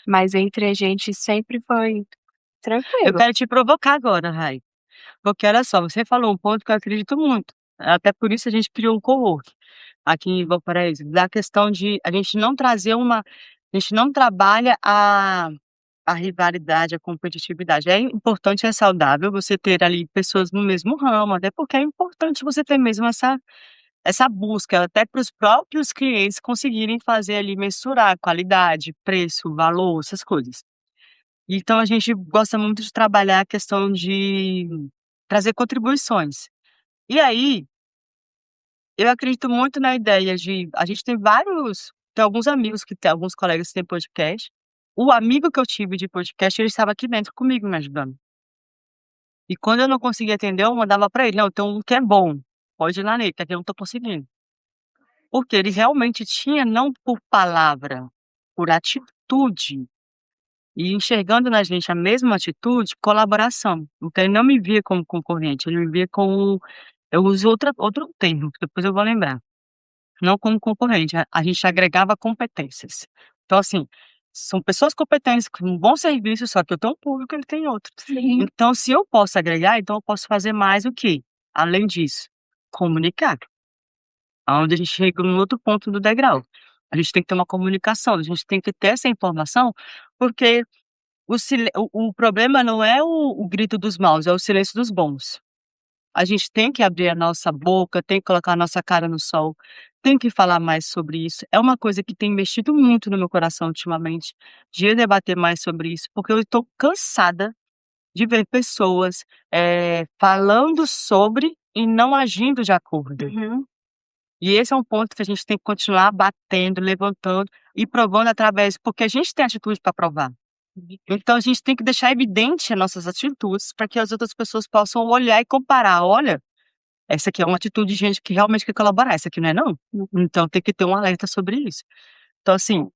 mas entre a gente sempre foi Eu tranquilo. quero te provocar agora, Rai, porque olha só, você falou um ponto que eu acredito muito, até por isso a gente criou um cowork aqui em Valparaíso, da questão de a gente não trazer a gente não trabalha a rivalidade, a competitividade. É importante, é saudável você ter ali pessoas no mesmo ramo, até porque é importante você ter mesmo essa busca, até para os próprios clientes conseguirem fazer ali mensurar qualidade, preço, valor, essas coisas. Então a gente gosta muito de trabalhar a questão de trazer contribuições. E aí, eu acredito muito na ideia de a gente tem alguns amigos que têm alguns colegas que têm podcast. O amigo que eu tive de podcast, ele estava aqui dentro comigo me ajudando. E quando eu não conseguia atender, eu mandava para ele: "Não, tem um que é bom, pode ir lá nele, que aqui eu não tô conseguindo". Porque ele realmente tinha, não por palavra, por atitude, e enxergando na gente a mesma atitude, colaboração. Então ele não me via como concorrente, ele me via como, eu uso outro termo, que depois eu vou lembrar, não como concorrente, a gente agregava competências. Então assim, são pessoas competentes com um bom serviço, só que eu tenho um público, ele tem outro. Sim. Então se eu posso agregar, então eu posso fazer mais o quê? Além disso, comunicar. Aonde a gente chega num outro ponto do degrau. A gente tem que ter uma comunicação, a gente tem que ter essa informação, porque o problema não é o grito dos maus, é o silêncio dos bons. a gente tem que abrir a nossa boca, tem que colocar a nossa cara no sol, tem que falar mais sobre isso. É uma coisa que tem mexido muito no meu coração ultimamente, de eu debater mais sobre isso, porque eu estou cansada de ver pessoas, falando sobre e não agindo de acordo. Uhum. E esse é um ponto que a gente tem que continuar batendo, levantando e provando através, porque a gente tem atitude para provar. Então a gente tem que deixar evidente as nossas atitudes para que as outras pessoas possam olhar e comparar: "Olha, essa aqui é uma atitude de gente que realmente quer colaborar, essa aqui não é não". Então tem que ter um alerta sobre isso. Então assim,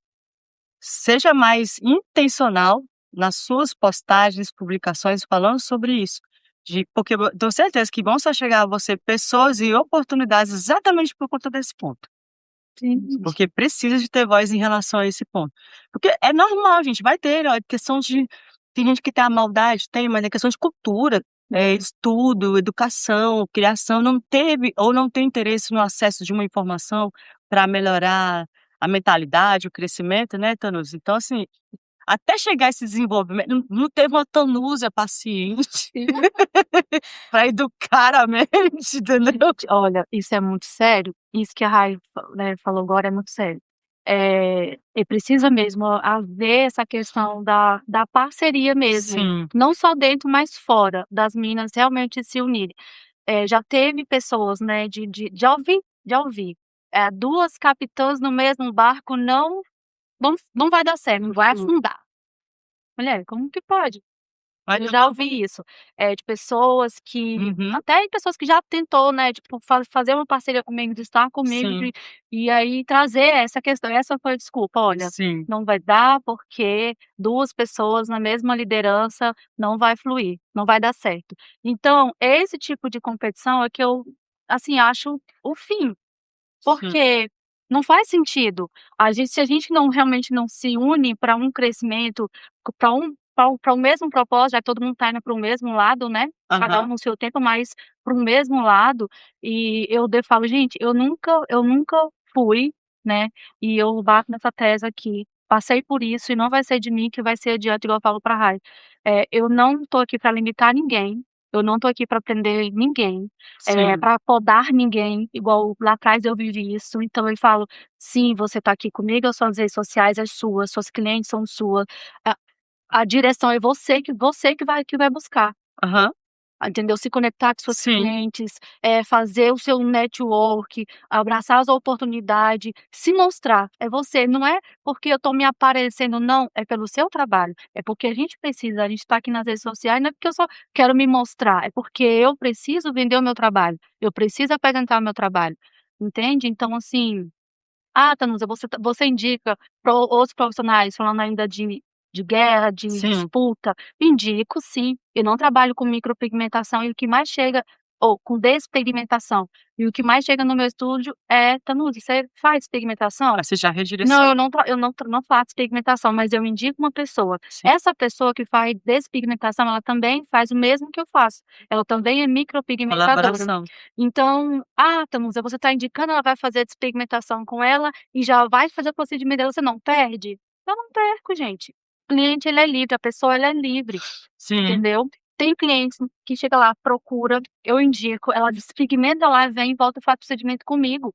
seja mais intencional nas suas postagens, publicações falando sobre isso, porque eu tenho certeza que vão só chegar a você pessoas e oportunidades exatamente por conta desse ponto. Sim. Porque precisa de ter voz em relação a esse ponto. Porque é normal, gente, vai ter, ó, questão de tem gente que tem a maldade, tem, mas é questão de cultura, estudo, educação, criação, não teve ou não tem interesse no acesso de uma informação para melhorar a mentalidade, o crescimento, né, Tanusa? Então, assim, até chegar esse desenvolvimento, não teve uma Tanusa paciente para educar a mente, entendeu? Olha, isso é muito sério, isso que a Rai né, falou agora é muito sério. E precisa mesmo haver essa questão da parceria mesmo, Sim. não só dentro, mas fora, das meninas realmente se unirem. Já teve pessoas, né, de ouvir, 2 capitãs no mesmo barco não vai dar certo, vai afundar. Mulher, como que pode? Mas Eu já ouvi isso, de pessoas que Uhum. até pessoas que já tentou, né, tipo, fazer uma parceria comigo, de estar comigo, Sim. e aí trazer essa questão, essa foi a desculpa: "Olha, Sim. não vai dar, porque 2 pessoas na mesma liderança não vai fluir, não vai dar certo". Então, esse tipo de competição é que eu, assim, acho o fim, porque não faz sentido. Se a gente não realmente não se une para um crescimento, para o mesmo propósito, já que todo mundo está indo para o mesmo lado, né, cada um Aham. no seu tempo, mas para o mesmo lado, e falo: "Gente, eu nunca fui", né, e eu bato nessa tese aqui, passei por isso e não vai ser de mim que vai ser adiante, igual eu falo pra Rai. Eu não tô aqui para limitar ninguém, eu não tô aqui para prender ninguém, Sim. para podar ninguém, igual lá atrás eu vivi isso, então eu falo: "Sim, você tá aqui comigo, as suas redes sociais é suas, suas clientes são suas, a a direção é você que vai buscar". Aham. Entendeu? Se conectar com suas Sim. clientes, fazer o seu network, abraçar as oportunidades, se mostrar, é você, não é porque eu estou me aparecendo, não, é pelo seu trabalho, é porque a gente está aqui nas redes sociais, não é porque eu só quero me mostrar, é porque eu preciso vender o meu trabalho, eu preciso apresentar o meu trabalho, entende? Então assim, Tanusa, você indica outros profissionais, falando ainda de guerra, de Sim. disputa? Indico sim, eu não trabalho com micropigmentação e o que mais chega ou com despigmentação, e o que mais chega no meu estúdio é: "Tanusa, você faz pigmentação?". Ah, você já Não, redireciona. eu não faço pigmentação, mas eu indico uma pessoa. Sim. Essa pessoa que faz despigmentação, ela também faz o mesmo que eu faço, ela também é micropigmentadora. Colaboração. Então: Tamusa, você está indicando, ela vai fazer despigmentação com ela e já vai fazer o procedimento dela, você não perde? Eu não perco, gente. O cliente, ele é livre, a pessoa, ela é livre, Sim. entendeu? Tem clientes que chega lá, procura, eu indico, ela despigmenta lá, vem e volta e faz procedimento comigo,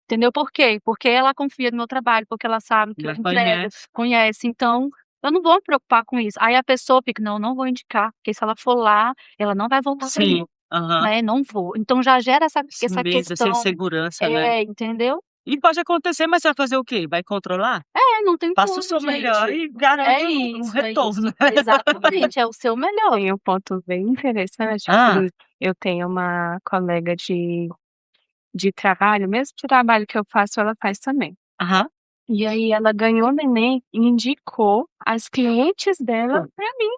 entendeu? Por quê? Porque ela confia no meu trabalho, porque ela sabe que eu Já entrego, conhece. conhece, então eu não vou me preocupar com isso. Aí a pessoa fica: "Não, não vou indicar, porque se ela for lá, ela não vai voltar para mim". Sim. Aham. Né, não vou. Então já gera essa Esse essa medo, essa questão insegurança, né. entendeu? E pode acontecer, mas você vai fazer o quê? Vai controlar? Não tem Faça o como, seu melhor gente. e garante um É isso. retorno. Exatamente, é o seu melhor. Tem um ponto bem interessante, Hã. que eu tenho uma colega de trabalho, mesmo trabalho que eu faço, ela faz também. Aham. E aí ela ganhou neném e indicou as clientes dela pra mim.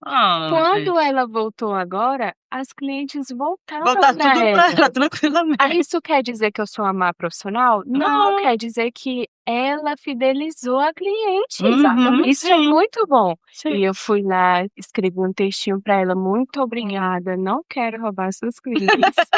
Ah, Quando gente. ela voltou agora, as clientes voltaram Botar pra tudo pra ela. ela tranquilamente. Isso quer dizer que eu sou uma má profissional? Não, Não. quer dizer que ela fidelizou a cliente. Uhum. Isso é Sim. muito bom. Sim. E eu fui lá, escrevi um textinho para ela: "Muito obrigada, não quero roubar seus clientes.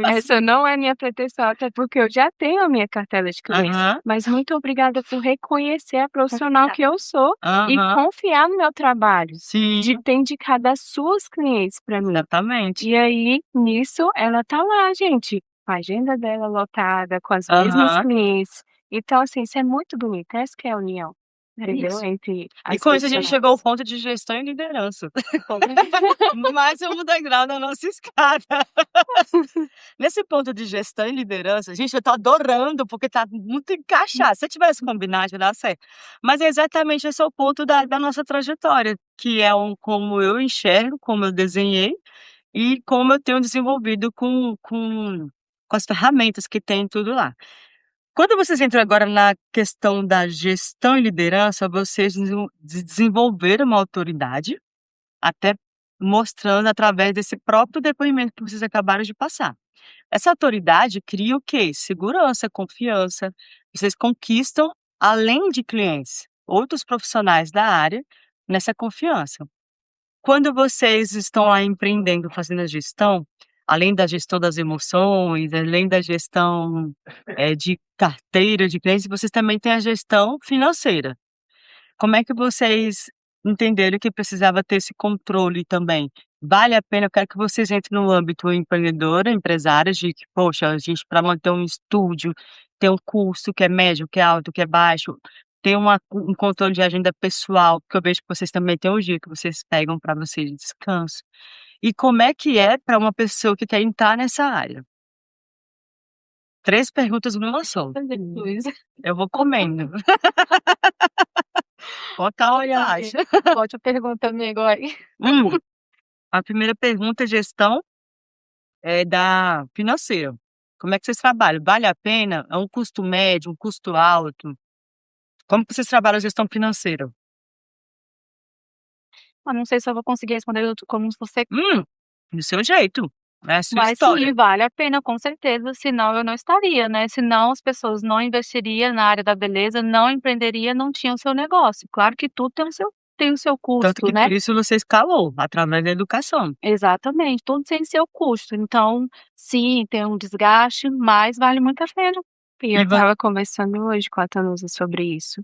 Essa não é minha pretensão, até porque eu já tenho a minha cartela de clientes, Aham. mas muito obrigada por reconhecer a profissional que eu sou e Aham. confiar no meu trabalho, Sim. de ter indicado as suas clientes para mim". Exatamente. E aí, nisso, ela tá lá, gente, com a agenda dela lotada, com as mesmas Aham. clientes. Então, assim, isso é muito bonito, essa que é a união, É entendeu? isso. Entre E as com isso a gente chegou ao pessoas. ponto de gestão e liderança. Mais um degrau na nossa escada. Nesse ponto de gestão e liderança, gente, eu tô adorando, porque tá muito encaixado. Se eu tivesse combinado, ia dar certo. Mas é exatamente esse é o ponto da nossa trajetória, que é como eu enxergo, como eu desenhei e como eu tenho desenvolvido com as ferramentas que tem tudo lá. Quando vocês entram agora na questão da gestão e liderança, vocês desenvolveram uma autoridade, até mostrando através desse próprio depoimento que vocês acabaram de passar. Essa autoridade cria o quê? Segurança, confiança. Vocês conquistam, além de clientes, outros profissionais da área nessa confiança. Quando vocês estão lá empreendendo, fazendo a gestão, além da gestão das emoções, além da gestão, de carteira de clientes, vocês também têm a gestão financeira. Como é que vocês entenderam que precisava ter esse controle também? Vale a pena, eu quero que vocês entrem no âmbito empreendedora, empresárias, de que, poxa, a gente para manter um estúdio, tem um custo que é médio, que é alto, que é baixo, tem um controle de agenda pessoal, porque eu vejo que vocês também têm um dia que vocês pegam para vocês de descanso. E como é para uma pessoa que quer entrar nessa área? 3 perguntas numa só. Eu vou comendo. Bota à Olha, vontade. ótima pergunta, amigo, olha. A primeira pergunta é gestão, da financeira. Como é que vocês trabalham? Vale a pena? É um custo médio, um custo alto? Como que vocês trabalham a gestão financeira? Eu não sei se eu vou conseguir responder como você, Do seu jeito, é a sua mas sim, história. vale a pena, com certeza, senão eu não estaria, né, senão as pessoas não investiriam na área da beleza, não empreenderia, não tinha o seu negócio. Claro que tudo tem o seu Tanto custo, que né. por isso você escalou, através da educação. Exatamente, tudo tem seu custo. Então, sim, tem um desgaste, mas vale muito a pena. E E eu vo estava conversando hoje com a Tanusa sobre isso,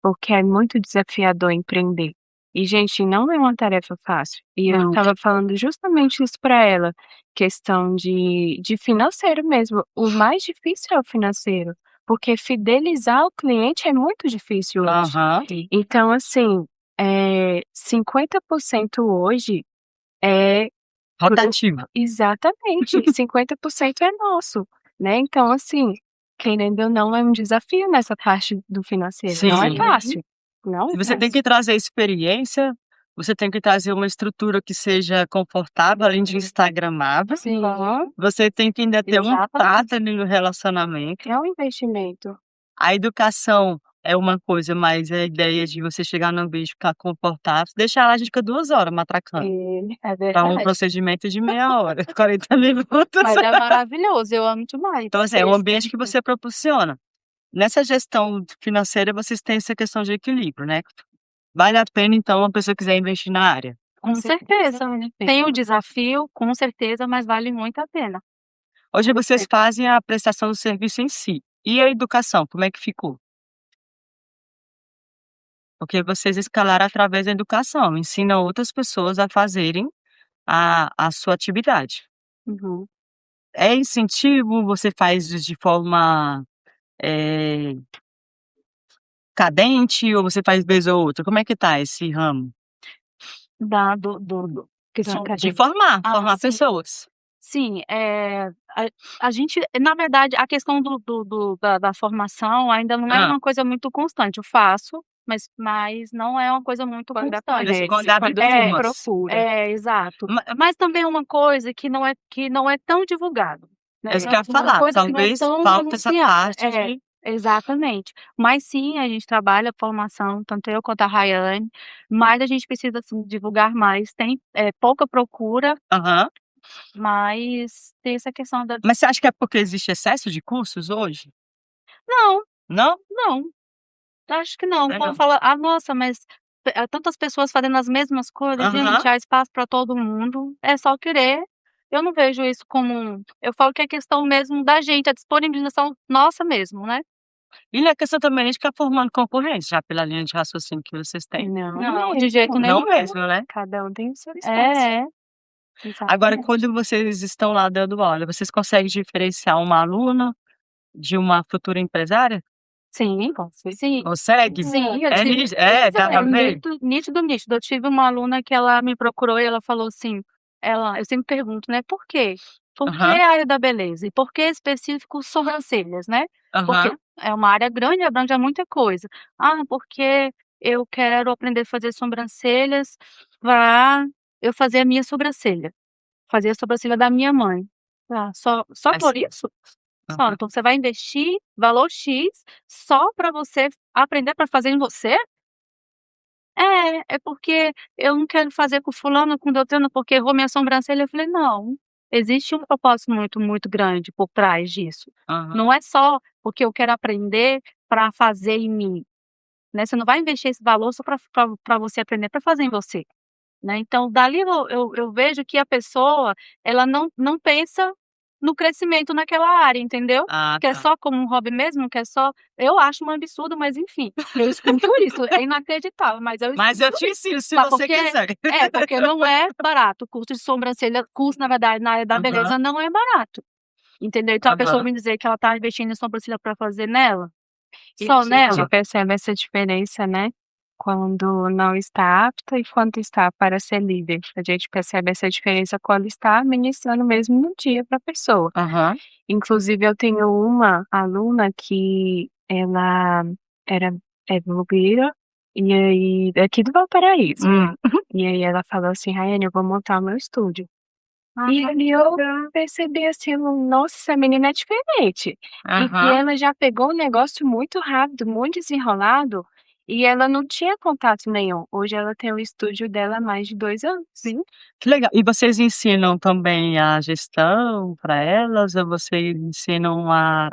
porque é muito desafiador empreender. E, gente, não é uma tarefa fácil. E eu Não. estava falando justamente isso para ela, questão de financeiro mesmo. O mais difícil é o financeiro, porque fidelizar o cliente é muito difícil hoje. Aham. Então, assim, 50% hoje é Rotativa. exatamente, 50% é nosso, né, então assim, querendo ou não, é um desafio nessa parte do financeiro, não é Sim. fácil, não é E você tem fácil. que trazer experiência, você tem que trazer uma estrutura que seja confortável, além de instagramável. Sim. Você tem que ainda ter um Exatamente. tato ali no relacionamento. É um investimento. A educação é uma coisa, mas a ideia de você chegar no ambiente, ficar confortável, deixar lá a gente fica 2 horas matracando, É para um verdade. procedimento de meia hora, 40 minutos. Mas é maravilhoso, eu amo demais. Então assim, é o ambiente que você proporciona. Nessa gestão financeira, vocês têm essa questão de equilíbrio, né. Vale a pena então uma pessoa quiser investir na área? Com certeza, tem o desafio, com certeza, mas vale muito a pena. Hoje vocês fazem a prestação do serviço em si. E a educação, como é que ficou? Porque vocês escalaram através da educação, ensinam outras pessoas a fazerem a sua atividade. Uhum. É incentivo? Você faz de forma, eh, cadente ou você faz vez ou outra? Como é que tá esse ramo? Da do questão De formar sim. pessoas. Sim, a gente na verdade, a questão da formação ainda não é Hã. uma coisa muito constante. Eu faço, mas não é uma coisa muito Quando constante. aparece, Quando abre quando se turmas. procura. Exato. Ma Mas também é uma coisa que não é tão divulgado, né, É isso que eu ia uma falar, coisa que não é talvez tão falta essa anunciada. parte de Exatamente. Mas sim, a gente trabalha a formação, tanto eu quanto a Rayane, mas a gente precisa, assim, divulgar mais. Tem, pouca procura, aham. mas tem essa questão da Mas você acha que é porque existe excesso de cursos hoje? não, Não? não, acho que não. Quando Legal. fala: "Ah, nossa, mas tantas pessoas fazendo as mesmas coisas". Aham. Gente, há espaço para todo mundo, é só querer. Eu não vejo isso como eu falo que é questão mesmo da gente, a disponibilização nossa mesmo, né. E não é questão também de ficar formando concorrência, já pela linha de raciocínio que vocês têm. Não Não, de mesmo. jeito Não nenhum. mesmo, né? Cada um tem o seu espaço. É, é. Agora Exatamente. quando vocês estão lá dando aula, vocês conseguem diferenciar uma aluna de uma futura empresária? Sim, sim. Consegue? Sim, eu É tive nítido, é, dá pra ver? nítido, nítido, nítido. Eu tive uma aluna que ela me procurou e ela falou assim, eu sempre pergunto, né, por quê? Por que Aham, a área da beleza? E por que específico sobrancelhas, né? Porque aham. é uma área grande, abrange muita coisa. Ah, porque eu quero aprender a fazer sobrancelhas pra eu fazer a minha sobrancelha, fazer a sobrancelha da minha mãe. Ah, só Essa por isso? Só, aham. então você vai investir valor X só para você aprender para fazer em você? É porque eu não quero fazer com fulano, com beltrano, porque errou minha sobrancelha. Eu falei: "Não, existe um propósito muito, muito grande por trás disso. Aham. Não é só porque eu quero aprender para fazer em mim, né, você não vai investir esse valor só para você aprender para fazer em você". Né, então dali eu vejo que a pessoa, ela não pensa no crescimento naquela área, entendeu. Ah, Quer tá. só como um hobby mesmo, quer só eu acho um absurdo, mas enfim, eu escuto isso, é inacreditável, mas eu Mas eu escuto te isso. ensino se Sabe por você quê? quiser. Porque não é barato, o curso de sobrancelha na verdade, na área da Aham, beleza não é barato, entendeu. Então a pessoa aham. me dizer que ela tá investindo em sobrancelha pra fazer nela, E a só gente nela. percebe essa diferença, né, quando não está apta e quando está para ser líder. A gente percebe essa diferença quando está ministrando mesmo no dia para a pessoa. Aham. Inclusive eu tenho uma aluna que ela era blogueira, e aí daqui do Valparaíso. Hum. E aí ela falou assim: "Raiane, eu vou montar o meu estúdio". Ah, E ali eu percebi assim, nossa, essa menina é diferente, porque Aham. ela já pegou um negócio muito rápido, muito desenrolado, e ela não tinha contato nenhum. Hoje ela tem o estúdio dela há mais de 2 anos. Sim, que legal. E vocês ensinam também a gestão para elas ou vocês ensinam a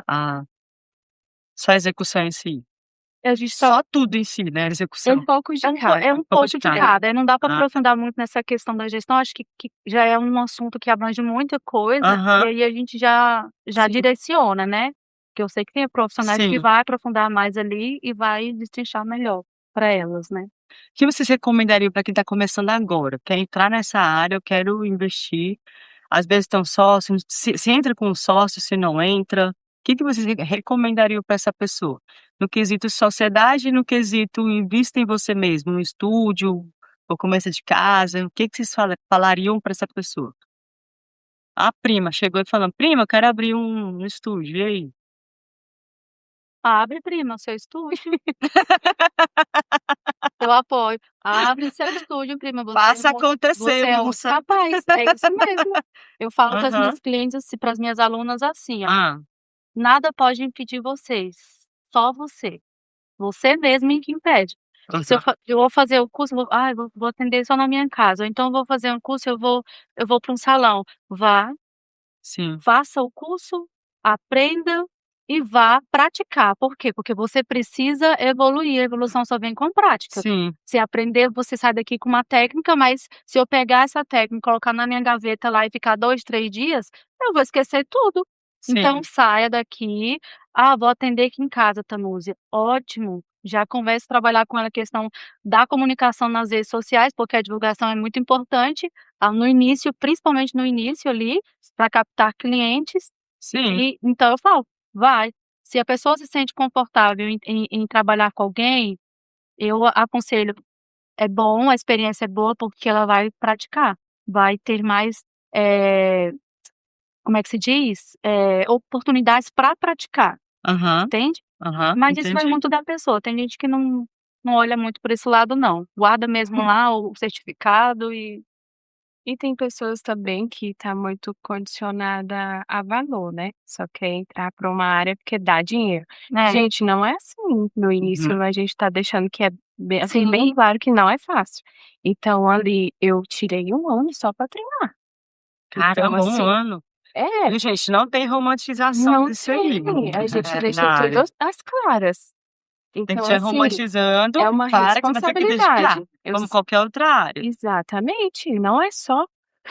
só a execução em si? a gente só Só tudo em si, né, a Um execução? pouco de cada. É Um um pouco de pouco de cada. cada, não dá para Ah, tá. aprofundar muito nessa questão da gestão, acho que já é um assunto que abrange muita coisa, e Aham, aí a gente já Sim. direciona, né, porque eu sei que tem profissionais que sim. vai aprofundar mais ali e vai destrinchar melhor para elas, né. O que vocês recomendariam para quem está começando agora, quer entrar nessa área, eu quero investir, às vezes tem um sócio, se entra com um sócio, se não entra, o que que vocês recomendariam para essa pessoa? No quesito sociedade e no quesito invista em você mesmo, no estúdio, ou começa de casa, o que que vocês falariam para essa pessoa? A prima chegou e falando: "Prima, eu quero abrir um estúdio, e aí?" Abre prima seu estúdio, eu apoio. Abre seu estúdio prima, Faça acontecer, você é muito moça. capaz, é isso mesmo. Eu falo para as Aham. minhas clientes assim, para as minhas alunas assim ó: Hã. "Nada pode impedir vocês, só você. Você mesmo que impede. Se Aham. eu vou fazer o curso, vou atender só na minha casa, ou então eu vou fazer um curso, eu vou para um salão. Vá, Sim, faça o curso, aprenda e vá praticar. Por quê? Porque você precisa evoluir, a evolução só vem com prática. sim, Se aprender, você sai daqui com uma técnica, mas se eu pegar essa técnica, colocar na minha gaveta lá e ficar 2, 3 dias, eu vou esquecer tudo. Então sim. saia daqui: "Ah, vou atender aqui em casa, Tanúsia". Ótimo, já comece a trabalhar com ela a questão da comunicação nas redes sociais, porque a divulgação é muito importante, no início, principalmente no início ali, para captar clientes. Sim. E então eu falo: "Vai". Se a pessoa se sente confortável em trabalhar com alguém, eu aconselho, é bom, a experiência é boa, porque ela vai praticar, vai ter mais, eh, como é que se diz? Oportunidades para praticar, Aham, entende? aham, Mas isso vai entendi. muito da pessoa, tem gente que não olha muito por esse lado não, guarda mesmo lá o certificado e E tem pessoas também que tá muito condicionada a valor, né, só quer entrar para uma área porque dá dinheiro. né. Gente, não é assim, no Uhum. início a gente tá deixando que é bem assim, bem Sim, claro que não é fácil. Então ali, eu tirei 1 ano só para treinar. Então Caramba, 1 assim ano. é, Viu, gente, não tem romantização não disso aí, tem, a gente na deixa tudo área. às claras. Tem que Então ser assim, romantizando é uma para que você tem que dedicar, responsabilidade. como qualquer outra área. Exatamente, não é só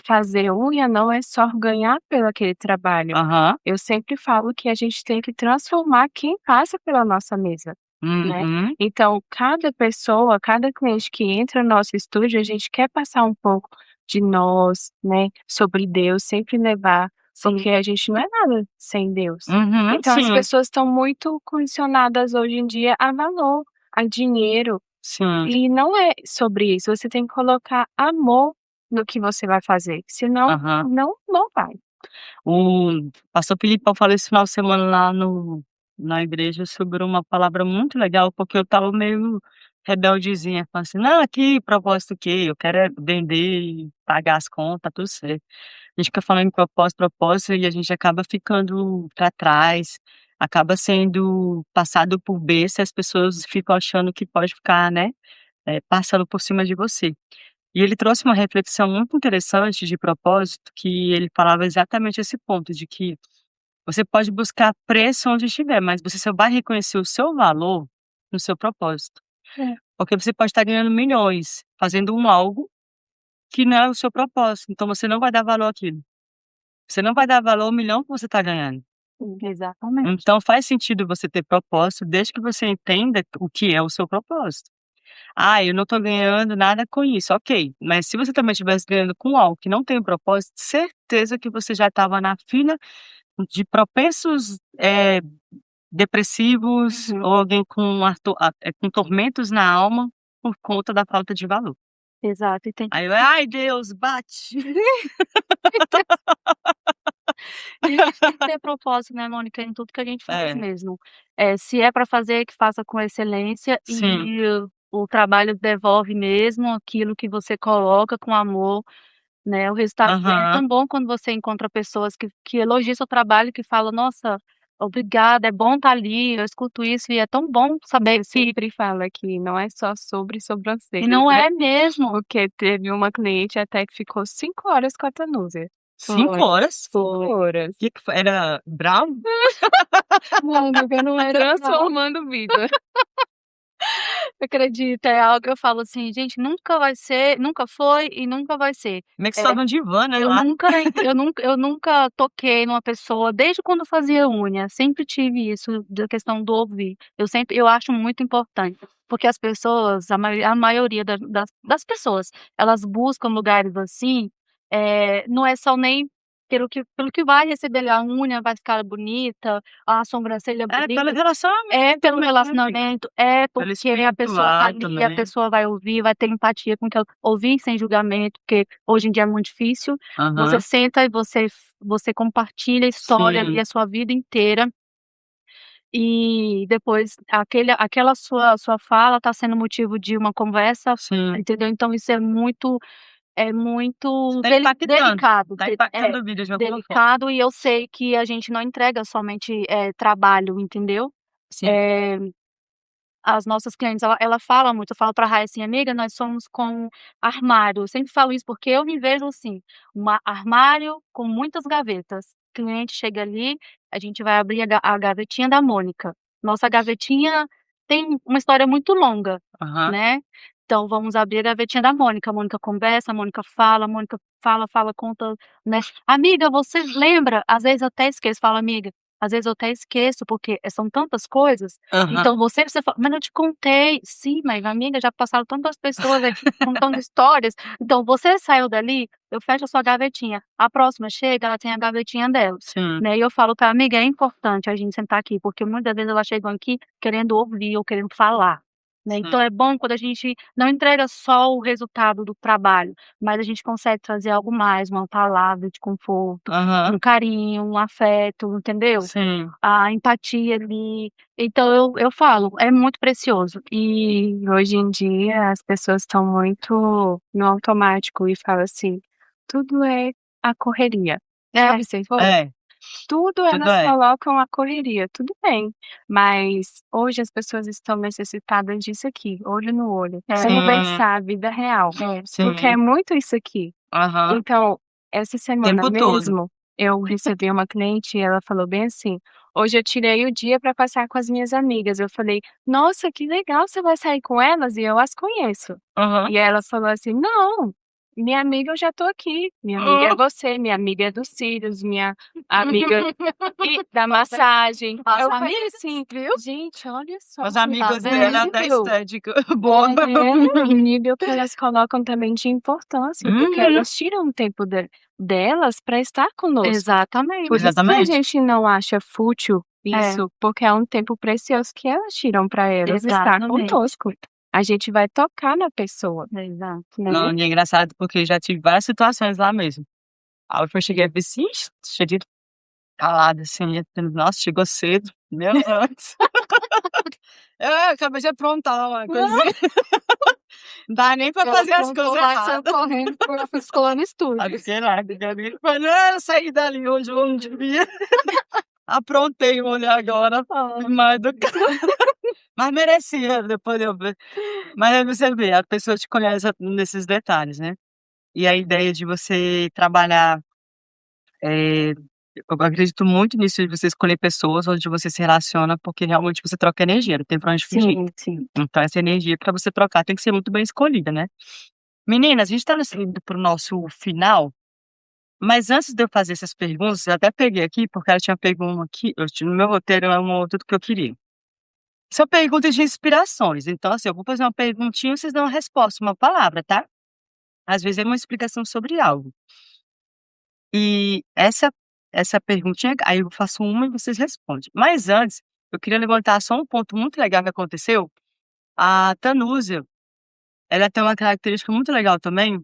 fazer unha, não é só ganhar pelo aquele trabalho. Aham. Eu sempre falo que a gente tem que transformar quem passa pela nossa mesa, né. Uhum. Então cada pessoa, cada cliente que entra no nosso estúdio, a gente quer passar um pouco de nós, né, sobre Deus, sempre levar, Sim. porque a gente não é nada sem Deus. Uhum, Então as sim, pessoas estão muito condicionadas hoje em dia a valor, a dinheiro, sim. e não é sobre isso, você tem que colocar amor no que você vai fazer, senão Aham. não vai. O pastor Filipão falou esse final de semana lá na igreja sobre uma palavra muito legal, porque eu estava meio rebeldezinha, falando assim: "Não, aqui propósito o quê? Eu quero é vender e pagar as contas, tudo certo". A gente fica falando em propósito, propósito e a gente acaba ficando para trás, acaba sendo passado por besta e as pessoas ficam achando que pode ficar, né, passando por cima de você. E ele trouxe uma reflexão muito interessante de propósito, que ele falava exatamente esse ponto, de que você pode buscar preço onde estiver, mas você só vai reconhecer o seu valor no seu propósito. É. Porque você pode estar ganhando milhões fazendo algo que não é o seu propósito, então você não vai dar valor àquilo. Você não vai dar valor ao milhão que você está ganhando. Exatamente. Então faz sentido você ter propósito, desde que você entenda o que é o seu propósito. "Ah, eu não tô ganhando nada com isso", ok, mas se você também estivesse ganhando com algo que não tem um propósito, certeza que você já estava na fila de propensos, depressivos Uhum. ou alguém com tormentos na alma por conta da falta de valor. Exato, e tem Aí eu: "Ai Deus, bate". e a gente tem que ter propósito, né, Mônica, em tudo que a gente faz É, mesmo. Se é para fazer, que faça com excelência sim. e o trabalho devolve mesmo aquilo que você coloca com amor, né, o resultado vem. É Aham. tão bom quando você encontra pessoas que elogiam seu trabalho, que falam: "Nossa, obrigada, é bom estar ali, eu escuto isso e é tão bom saber Você que". sempre fala que não é só sobre E sobrancelhas, não né, é mesmo. porque teve uma cliente até que ficou 5 horas com a Tanúzia. 5 Foi, horas? Cinco foi. horas. Que foi? Era brown? Não, amiga, não era não. Transformando vida. Acredita, é algo que eu falo assim: "Gente, nunca vai ser, nunca foi e nunca vai ser". Meio que você Eh, estava no divã, né, eu lá. nunca eu nunca toquei numa pessoa desde quando eu fazia unha, sempre tive isso da questão do ouvir. Eu acho muito importante, porque as pessoas, a maioria das pessoas, elas buscam lugares assim, não é só nem pelo que vai receber a unha vai ficar bonita, a sobrancelha É, pelo bonita. relacionamento É pelo também, né, filho. relacionamento, é Pelo porque a pessoa tá espiritual ali, a também. pessoa vai ouvir, vai ter empatia com o que ela ouvir sem julgamento, porque hoje em dia é muito difícil. Você Aham. senta e você compartilha a história ali, Sim, a sua vida inteira, e depois aquela sua fala tá sendo motivo de uma conversa, sim. entendeu? Então isso é muito Tá impactando, delicado, tá impactando a vida de alguma forma. delicado, e eu sei que a gente não entrega somente, trabalho, entendeu? Sim. Eh As nossas clientes, ela fala muito, eu falo pra Raia assim: "Amiga, nós somos como armário", eu sempre falo isso, porque eu me vejo assim, armário com muitas gavetas. O cliente chega ali, a gente vai abrir a gavetinha da Mônica. Nossa gavetinha tem uma história muito longa, Aham. né. Então vamos abrir a gavetinha da Mônica, a Mônica conversa, a Mônica fala, fala, conta, né: "Amiga, você lembra?", às vezes eu até esqueço, falo: "Amiga, às vezes eu até esqueço, porque são tantas coisas". Aham. Então você fala: "Mas eu te contei". "Sim, mas amiga, já passaram tantas pessoas aqui contando histórias". Então você saiu dali, eu fecho a sua gavetinha. A próxima chega, ela tem a gavetinha dela, Sim. né. E eu falo pra amiga: "É importante a gente sentar aqui", porque muitas vezes elas chegam aqui querendo ouvir ou querendo falar, né. Sim. Então é bom quando a gente não entrega só o resultado do trabalho, mas a gente consegue trazer algo mais, uma palavra de conforto, Aham. um carinho, um afeto, entendeu? Sim. A empatia ali. Então eu falo, é muito precioso. E hoje em dia as pessoas estão muito no automático e falam assim: "Tudo é a correria". Já É, observou? É, Tudo tudo elas é. colocam a correria, tudo bem, mas hoje as pessoas estão necessitadas disso aqui, olho no olho, Sim, conversar, vida real, porque é sim. muito isso aqui. Aham. Então, essa semana Tempo todo. mesmo, eu recebi uma cliente e ela falou bem assim: "Hoje eu tirei o dia para passar com as minhas amigas". Eu falei: "Nossa, que legal, você vai sair com elas?" E eu as conheço. Aham. E ela falou assim: "Não, minha amiga eu já tô aqui, minha amiga é você, minha amiga é dos cílios, minha amiga da massagem. As Eu falei amigas, assim: viu? "Gente, olha só, Os amigos Tá dela da vendo? estética. Boa. o nível que elas colocam também de importância, porque Uhum. elas tiram o tempo delas para estar conosco. Exatamente. Por isso que a Exatamente. gente não acha fútil É. isso, porque é um tempo precioso que elas tiram para elas estar Exatamente. conosco. A gente vai tocar na pessoa, Exato. né. Não, e é engraçado porque já tive várias situações lá mesmo. A hora que eu cheguei, eu falei assim: "Ixi", cheguei calada, assim, eu falei: "Nossa, chegou cedo, meu Deus". Acabei de aprontar uma coisinha. Não dá nem pra fazer as coisas erradas. correndo pra escolar no estúdio. Ah, sei lá, falei: "Não, eu saí dali onde eu não devia". Aprontei uma olhar agora, fui mal educada. Mas merecia, depois eu ver. Mas aí você vê, a pessoa te conhece nesses detalhes, né. E a ideia de você trabalhar, eh, eu acredito muito nisso de você escolher pessoas onde você se relaciona, porque realmente você troca energia, não tem pra onde fugir. Sim. Então essa energia pra você trocar tem que ser muito bem escolhida, né. Meninas, a gente tá indo para o nosso final, mas antes de eu fazer essas perguntas, eu até peguei aqui, porque ela tinha pego uma aqui, eu tinha no meu roteiro é uma outra que eu queria. São perguntas de inspirações, então assim, eu vou fazer uma perguntinha e vocês dão uma resposta, uma palavra, tá. Às vezes é uma explicação sobre algo. E essa perguntinha, aí eu faço uma e vocês respondem. Mas antes, eu queria levantar só um ponto muito legal que aconteceu. A Tanúzia, ela tem uma característica muito legal também,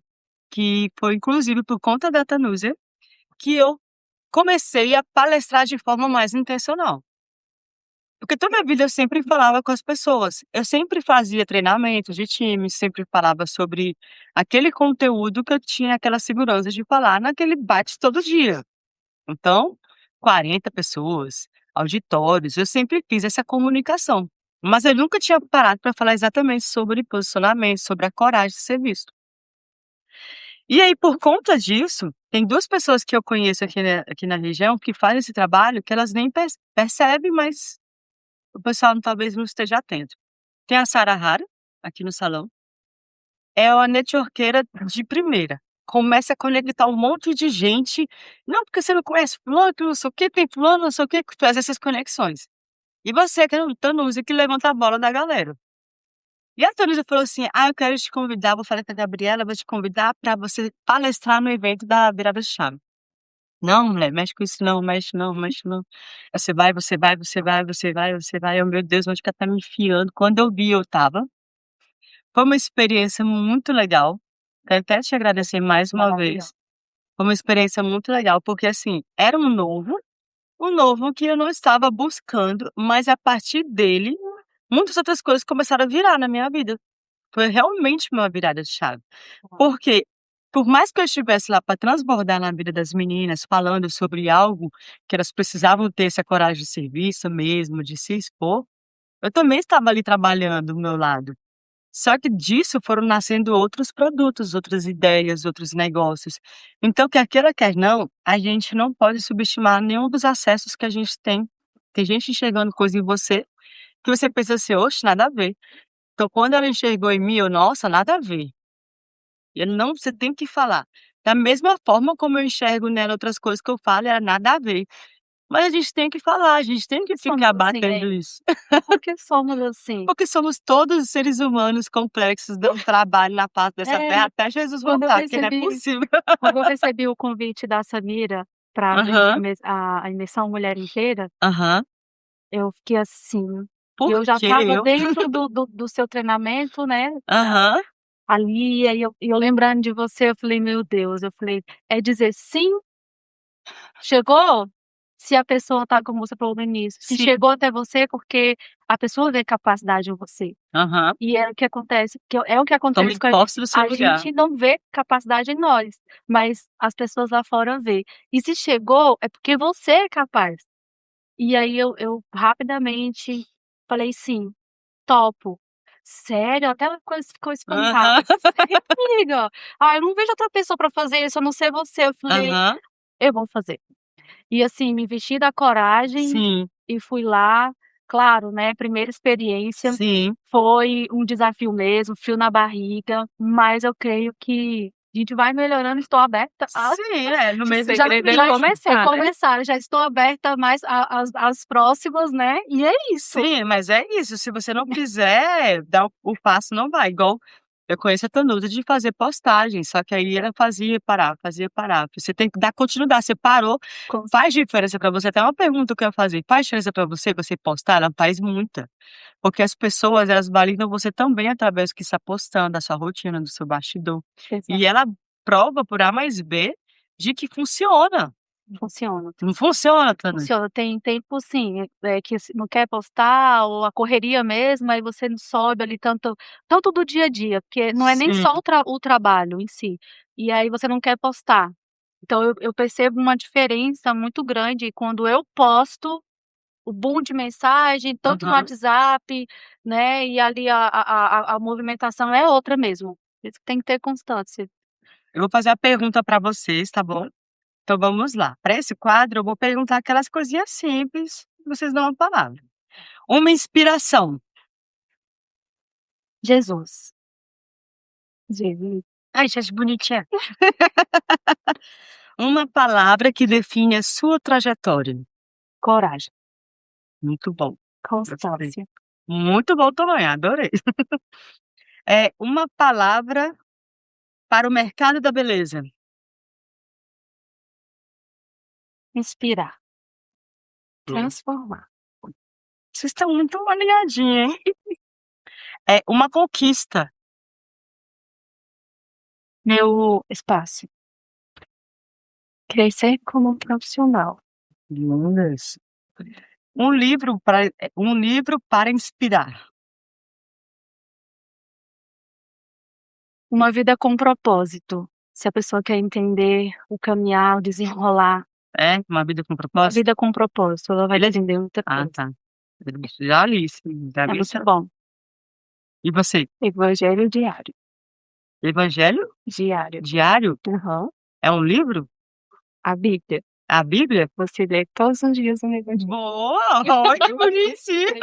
que foi inclusive por conta da Tanúzia, que eu comecei a palestrar de forma mais intencional. Porque toda a vida eu sempre falava com as pessoas, eu sempre fazia treinamentos de time, sempre falava sobre aquele conteúdo que eu tinha aquela segurança de falar naquele bate todo dia. Então, 40 pessoas, auditórios, eu sempre fiz essa comunicação, mas eu nunca tinha parado para falar exatamente sobre posicionamento, sobre a coragem de ser visto. E aí, por conta disso, tem 2 pessoas que eu conheço aqui na região que fazem esse trabalho que elas nem percebem, mas o pessoal talvez não esteja atento. Tem a Sara Hara, aqui no salão, é uma networkeira de primeira, começa a conectar um monte de gente, "Não, porque você não conhece fulano, que não sei o quê, tem fulano, não sei o quê", que faz essas conexões. E você que é o Tanusa que levanta a bola da galera. E a Tanusa falou assim: "Ah, eu quero te convidar", vou falar com a Gabriela, "vou te convidar para você palestrar no evento da Virada de Chave". "Não, mulher, mexe com isso não, mexe não, mexe não. Você vai, você vai, você vai, você vai, você vai". Eu: "Meu Deus, onde que ela tá me enfiando?". Quando eu vi, eu estava. Foi uma experiência muito legal. Quero até te agradecer mais uma vez. Foi uma experiência muito legal, porque, assim, era um novo que eu não estava buscando, mas a partir dele, muitas outras coisas começaram a virar na minha vida. Foi realmente uma virada de chave. Porque, por mais que eu estivesse lá para transbordar na vida das meninas, falando sobre algo que elas precisavam ter essa coragem de serviço mesmo, de se expor, eu também estava ali trabalhando do meu lado. Só que disso foram nascendo outros produtos, outras ideias, outros negócios. Então, quer queira, quer não, a gente não pode subestimar nenhum dos acessos que a gente tem. Tem gente enxergando coisa em você que você pensa assim: "Oxe, nada a ver". Então, quando ela enxergou em mim, eu: "Nossa, nada a ver". E não, você tem que falar. Da mesma forma como eu enxergo nela outras coisas que eu falo, era nada a ver. Mas a gente tem que falar, a gente tem que Somos ficar assim, batendo né? isso. Por que somos assim? Porque somos todos seres humanos complexos, dando trabalho na face dessa É, terra até Jesus quando eu voltar, que não é recebi possível. quando eu recebi o convite da Samira para ver Aham, a imersão Mulher Inteira, aham. eu fiquei assim, e Por eu já quê? estava Eu dentro do seu treinamento, né, aham, ali, aí eu lembrando de você, eu falei: "Meu Deus", eu falei: "É dizer sim, chegou, se a pessoa está como você falou no início, se sim, chegou até você é porque a pessoa vê capacidade em você". aham. E é o que acontece, que é o que Tome acontece com posse do seu a lugar. gente não vê capacidade em nós, mas as pessoas lá fora vê. E se chegou, é porque você é capaz. E aí eu rapidamente falei: "Sim, topo". "Sério?" Até ela ficou espantada. Aham, "Sério, amiga? Ah, eu não vejo outra pessoa pra fazer isso a não ser você". Eu falei: aham, "Eu vou fazer". E assim, me vesti da coragem sim, e fui lá. Claro, né, primeira experiência, sim, foi um desafio mesmo, frio na barriga, mas eu creio que A gente vai melhorando, estou aberta a Sim, no Que mês do segredo é já começar, né? começar, já estou aberta mais às próximas, né, e é isso. Sim, mas é isso, se você não quiser dar o passo, não vai. Igual eu conheço a Tanusa de fazer postagem, só que aí ela fazia, parar, fazia, parar. Você tem que dar continuidade, você parou, Com faz diferença pra você? Até uma pergunta que eu ia fazer, faz diferença pra você postar? Ela faz muita, porque as pessoas, elas validam você também através do que está postando, da sua rotina, do seu bastidor. Exato. E ela prova por A mais B de que funciona. Funciona. Não funciona, Tanusa? Funciona. Tem tempo, sim, que não quer postar ou a correria mesmo, aí você não sobe ali tanto do dia a dia, porque não é nem Sim. só o trabalho em si, e aí você não quer postar. Então eu percebo uma diferença muito grande quando eu posto o boom de mensagem, tanto no Aham. WhatsApp, né, e ali a movimentação é outra mesmo. Por isso que tem que ter constância. Eu vou fazer a pergunta para vocês, tá bom? Então vamos lá. Para esse quadro, eu vou perguntar aquelas coisinhas simples, vocês dão uma palavra. Uma inspiração. Jesus. Jesus. Ai, gente bonitinha. Uma palavra que define a sua trajetória. Coragem. Muito bom. Constância. Muito bom também, adorei. É uma palavra para o mercado da beleza. Inspirar. Transformar. Vocês estão muito alinhadinhos, hein? É uma conquista. Meu espaço. Crescer como profissional. Lindas. Um livro para inspirar. Uma vida com propósito. Se a pessoa quer entender o caminhar, o desenrolar. É uma vida com Uma propósito? vida com propósito, ela vai Beleza? entender muita Ah, coisa. tá. Já li, sim, já É li. muito bom. E você? Evangelho diário. Evangelho Diário. diário? Aham. É um livro? A Bíblia. A Bíblia? Você lê todos os dias um evangelho. Boa! Olha que bonitinho!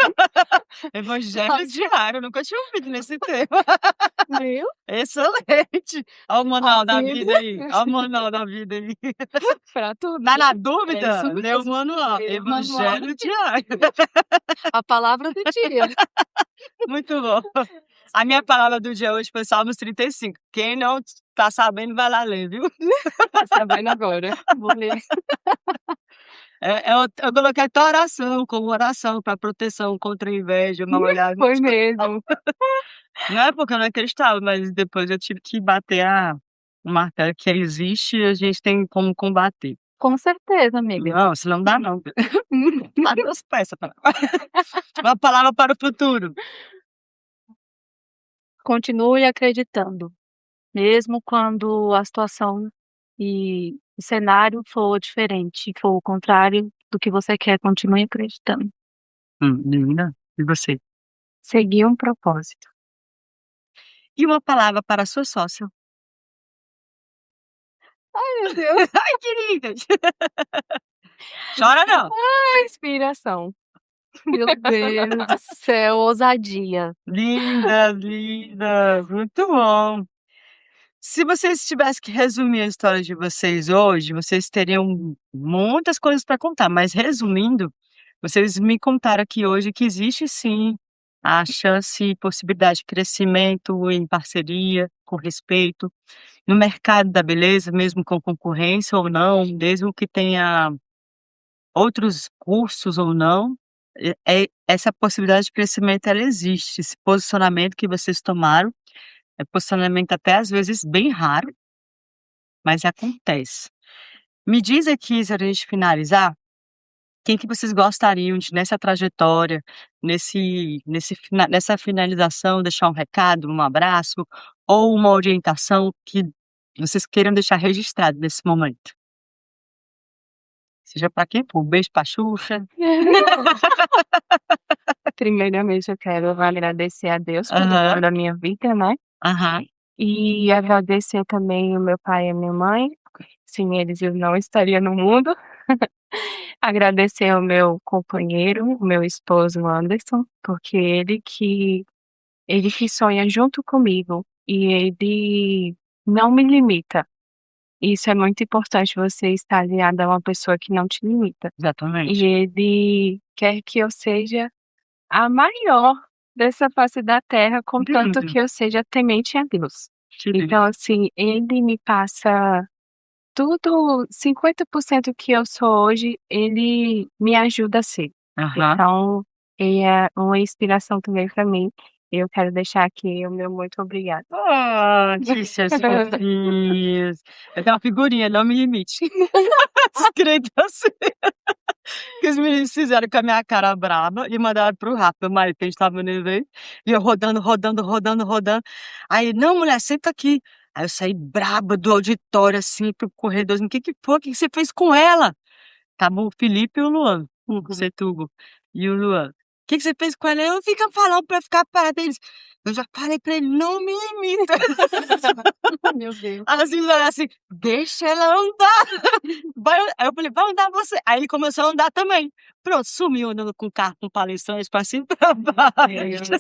Evangelho diário, nunca tinha ouvido nesse tema. Viu? Excelente! Olha o manual da Bíblia. vida aí. Olha o manual da vida aí. Pra tudo. Tá na É dúvida? isso Lê o mesmo. manual. Lê o manual. Evangelho diário. A palavra do dia. Muito bom. A minha palavra do dia hoje foi Salmos 35. Quem não tá sabendo, vai lá ler, viu? Tá sabendo agora. Vou ler. Eu coloquei até oração, como oração para proteção contra a inveja, mal olhada. Foi mesmo. Não é porque eu não acreditava, mas depois eu tive que bater o martelo que existe e a gente tem como combater. Com certeza, amiga. Não, senão não dá não. Adeus peça. Uma palavra para o futuro. Continue acreditando, mesmo quando a situação e o cenário for diferente, for o contrário do que você quer, continue acreditando. Menina, e você? Seguir um propósito. E uma palavra para a sua sócia. Meu Deus. Ai, queridas! Chora não. Inspiração. Meu Deus do céu, ousadia. Linda, linda, muito bom. Se vocês tivessem que resumir a história de vocês hoje, vocês teriam muitas coisas para contar, mas resumindo, vocês me contaram aqui hoje que existe sim a chance e possibilidade de crescimento em parceria, com respeito, no mercado da beleza, mesmo com concorrência ou não, mesmo que tenha outros cursos ou não, essa possibilidade de crescimento ela existe. Esse posicionamento que vocês tomaram é posicionamento até às vezes bem raro, mas acontece. Me diz aqui, se a gente finalizar, quem que vocês gostariam de, nessa trajetória, nessa finalização, deixar um recado, um abraço ou uma orientação que vocês queiram deixar registrado nesse momento? Seja para quem for, um beijo para Xuxa. Primeiramente, eu quero agradecer a Deus pelo Aham. amor da minha vida, né? Aham. E agradecer também o meu pai e a minha mãe. Sem eles eu não estaria no mundo. Agradecer ao meu companheiro, o meu esposo Anderson, porque ele que sonha junto comigo e ele não me limita. Isso é muito importante, você estar aliada a uma pessoa que não te limita. E Exatamente. ele quer que eu seja a maior dessa face da terra, contanto Lindo. que eu seja temente a Deus. Que lindo. Então, assim, ele me passa tudo, 50% que eu sou hoje, ele me ajuda a ser. Aham. Então, ele é uma inspiração também para mim. Eu quero deixar aqui o meu muito obrigada. Que seus fofinhos. Eu tenho uma figurinha, não me limite. Escrito assim. Que os meninos fizeram com a minha cara braba e mandaram para o Rafa, meu marido, que a gente estava no evento, e eu rodando, rodando, rodando, rodando. Aí: "Não, mulher, senta aqui". Aí eu saí braba do auditório, assim, para o corredorzinho: "Que foi? Que você fez com ela?". Tava o Felipe e o Luan, o Setúbal, e o Luan: "Que você fez com ela?". Eu: "Fica falando pra eu ficar parada". Eles: "Eu já falei pra ele, não me limita". Meu Deus. Aí os meninos olharam assim: "Deixa ela andar". Aí eu falei: "Vai andar você". Aí ele começou a andar também. Pronto, sumiu andando com o carro com palestrante pra cima e pra baixo.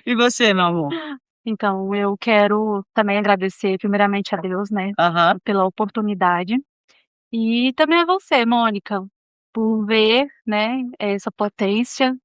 E você, meu amor? Então, eu quero também agradecer primeiramente a Deus, né, Aham. pela oportunidade, e também a você, Mônica, por ver, né, essa potência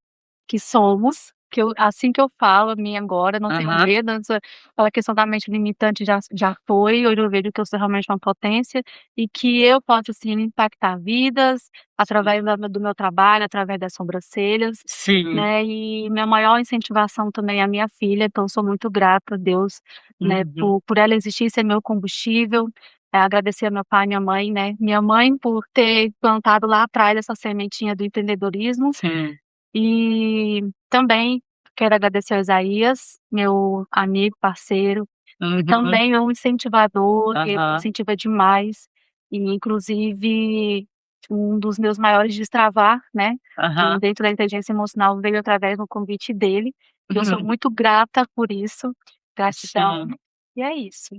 que somos, que eu assim que eu falo, a minha agora, não tenho Aham. medo, aquela questão da mente limitante já foi, hoje eu vejo que eu sou realmente uma potência, e que eu posso sim impactar vidas, através do meu trabalho, através das sobrancelhas, Sim. né, e minha maior incentivação também é a minha filha, então eu sou muito grata a Deus, né, Uhum. por ela existir, ser meu combustível, agradecer a meu pai e minha mãe, né, minha mãe por ter plantado lá atrás essa sementinha do empreendedorismo, Sim. e também quero agradecer ao Isaías, meu amigo, parceiro, Uhum. também é um incentivador, que me Aham. incentiva demais, e inclusive um dos meus maiores destravar, né, Aham. dentro da inteligência emocional veio através do convite dele, e eu sou muito grata por isso, gratidão, Sim. e é isso.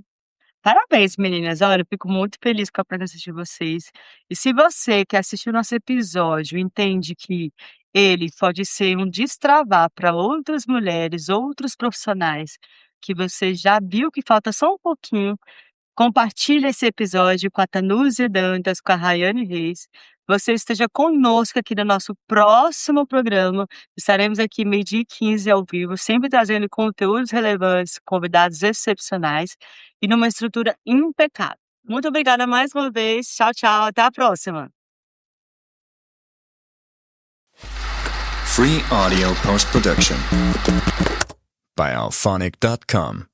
Parabéns, meninas. Olha, eu fico muito feliz com a presença de vocês. E se você que assistiu nosso episódio entende que ele pode ser um destravar para outras mulheres, outros profissionais, que você já viu que falta só um pouquinho, compartilhe esse episódio com a Tanúzia Dantas, com a Rayane Reis. Você esteja conosco aqui no nosso próximo programa. Estaremos aqui 12h15 ao vivo, sempre trazendo conteúdos relevantes, convidados excepcionais e numa estrutura impecável. Muito obrigada mais uma vez. Tchau, tchau. Até a próxima. Free audio post-production by alphonic.com.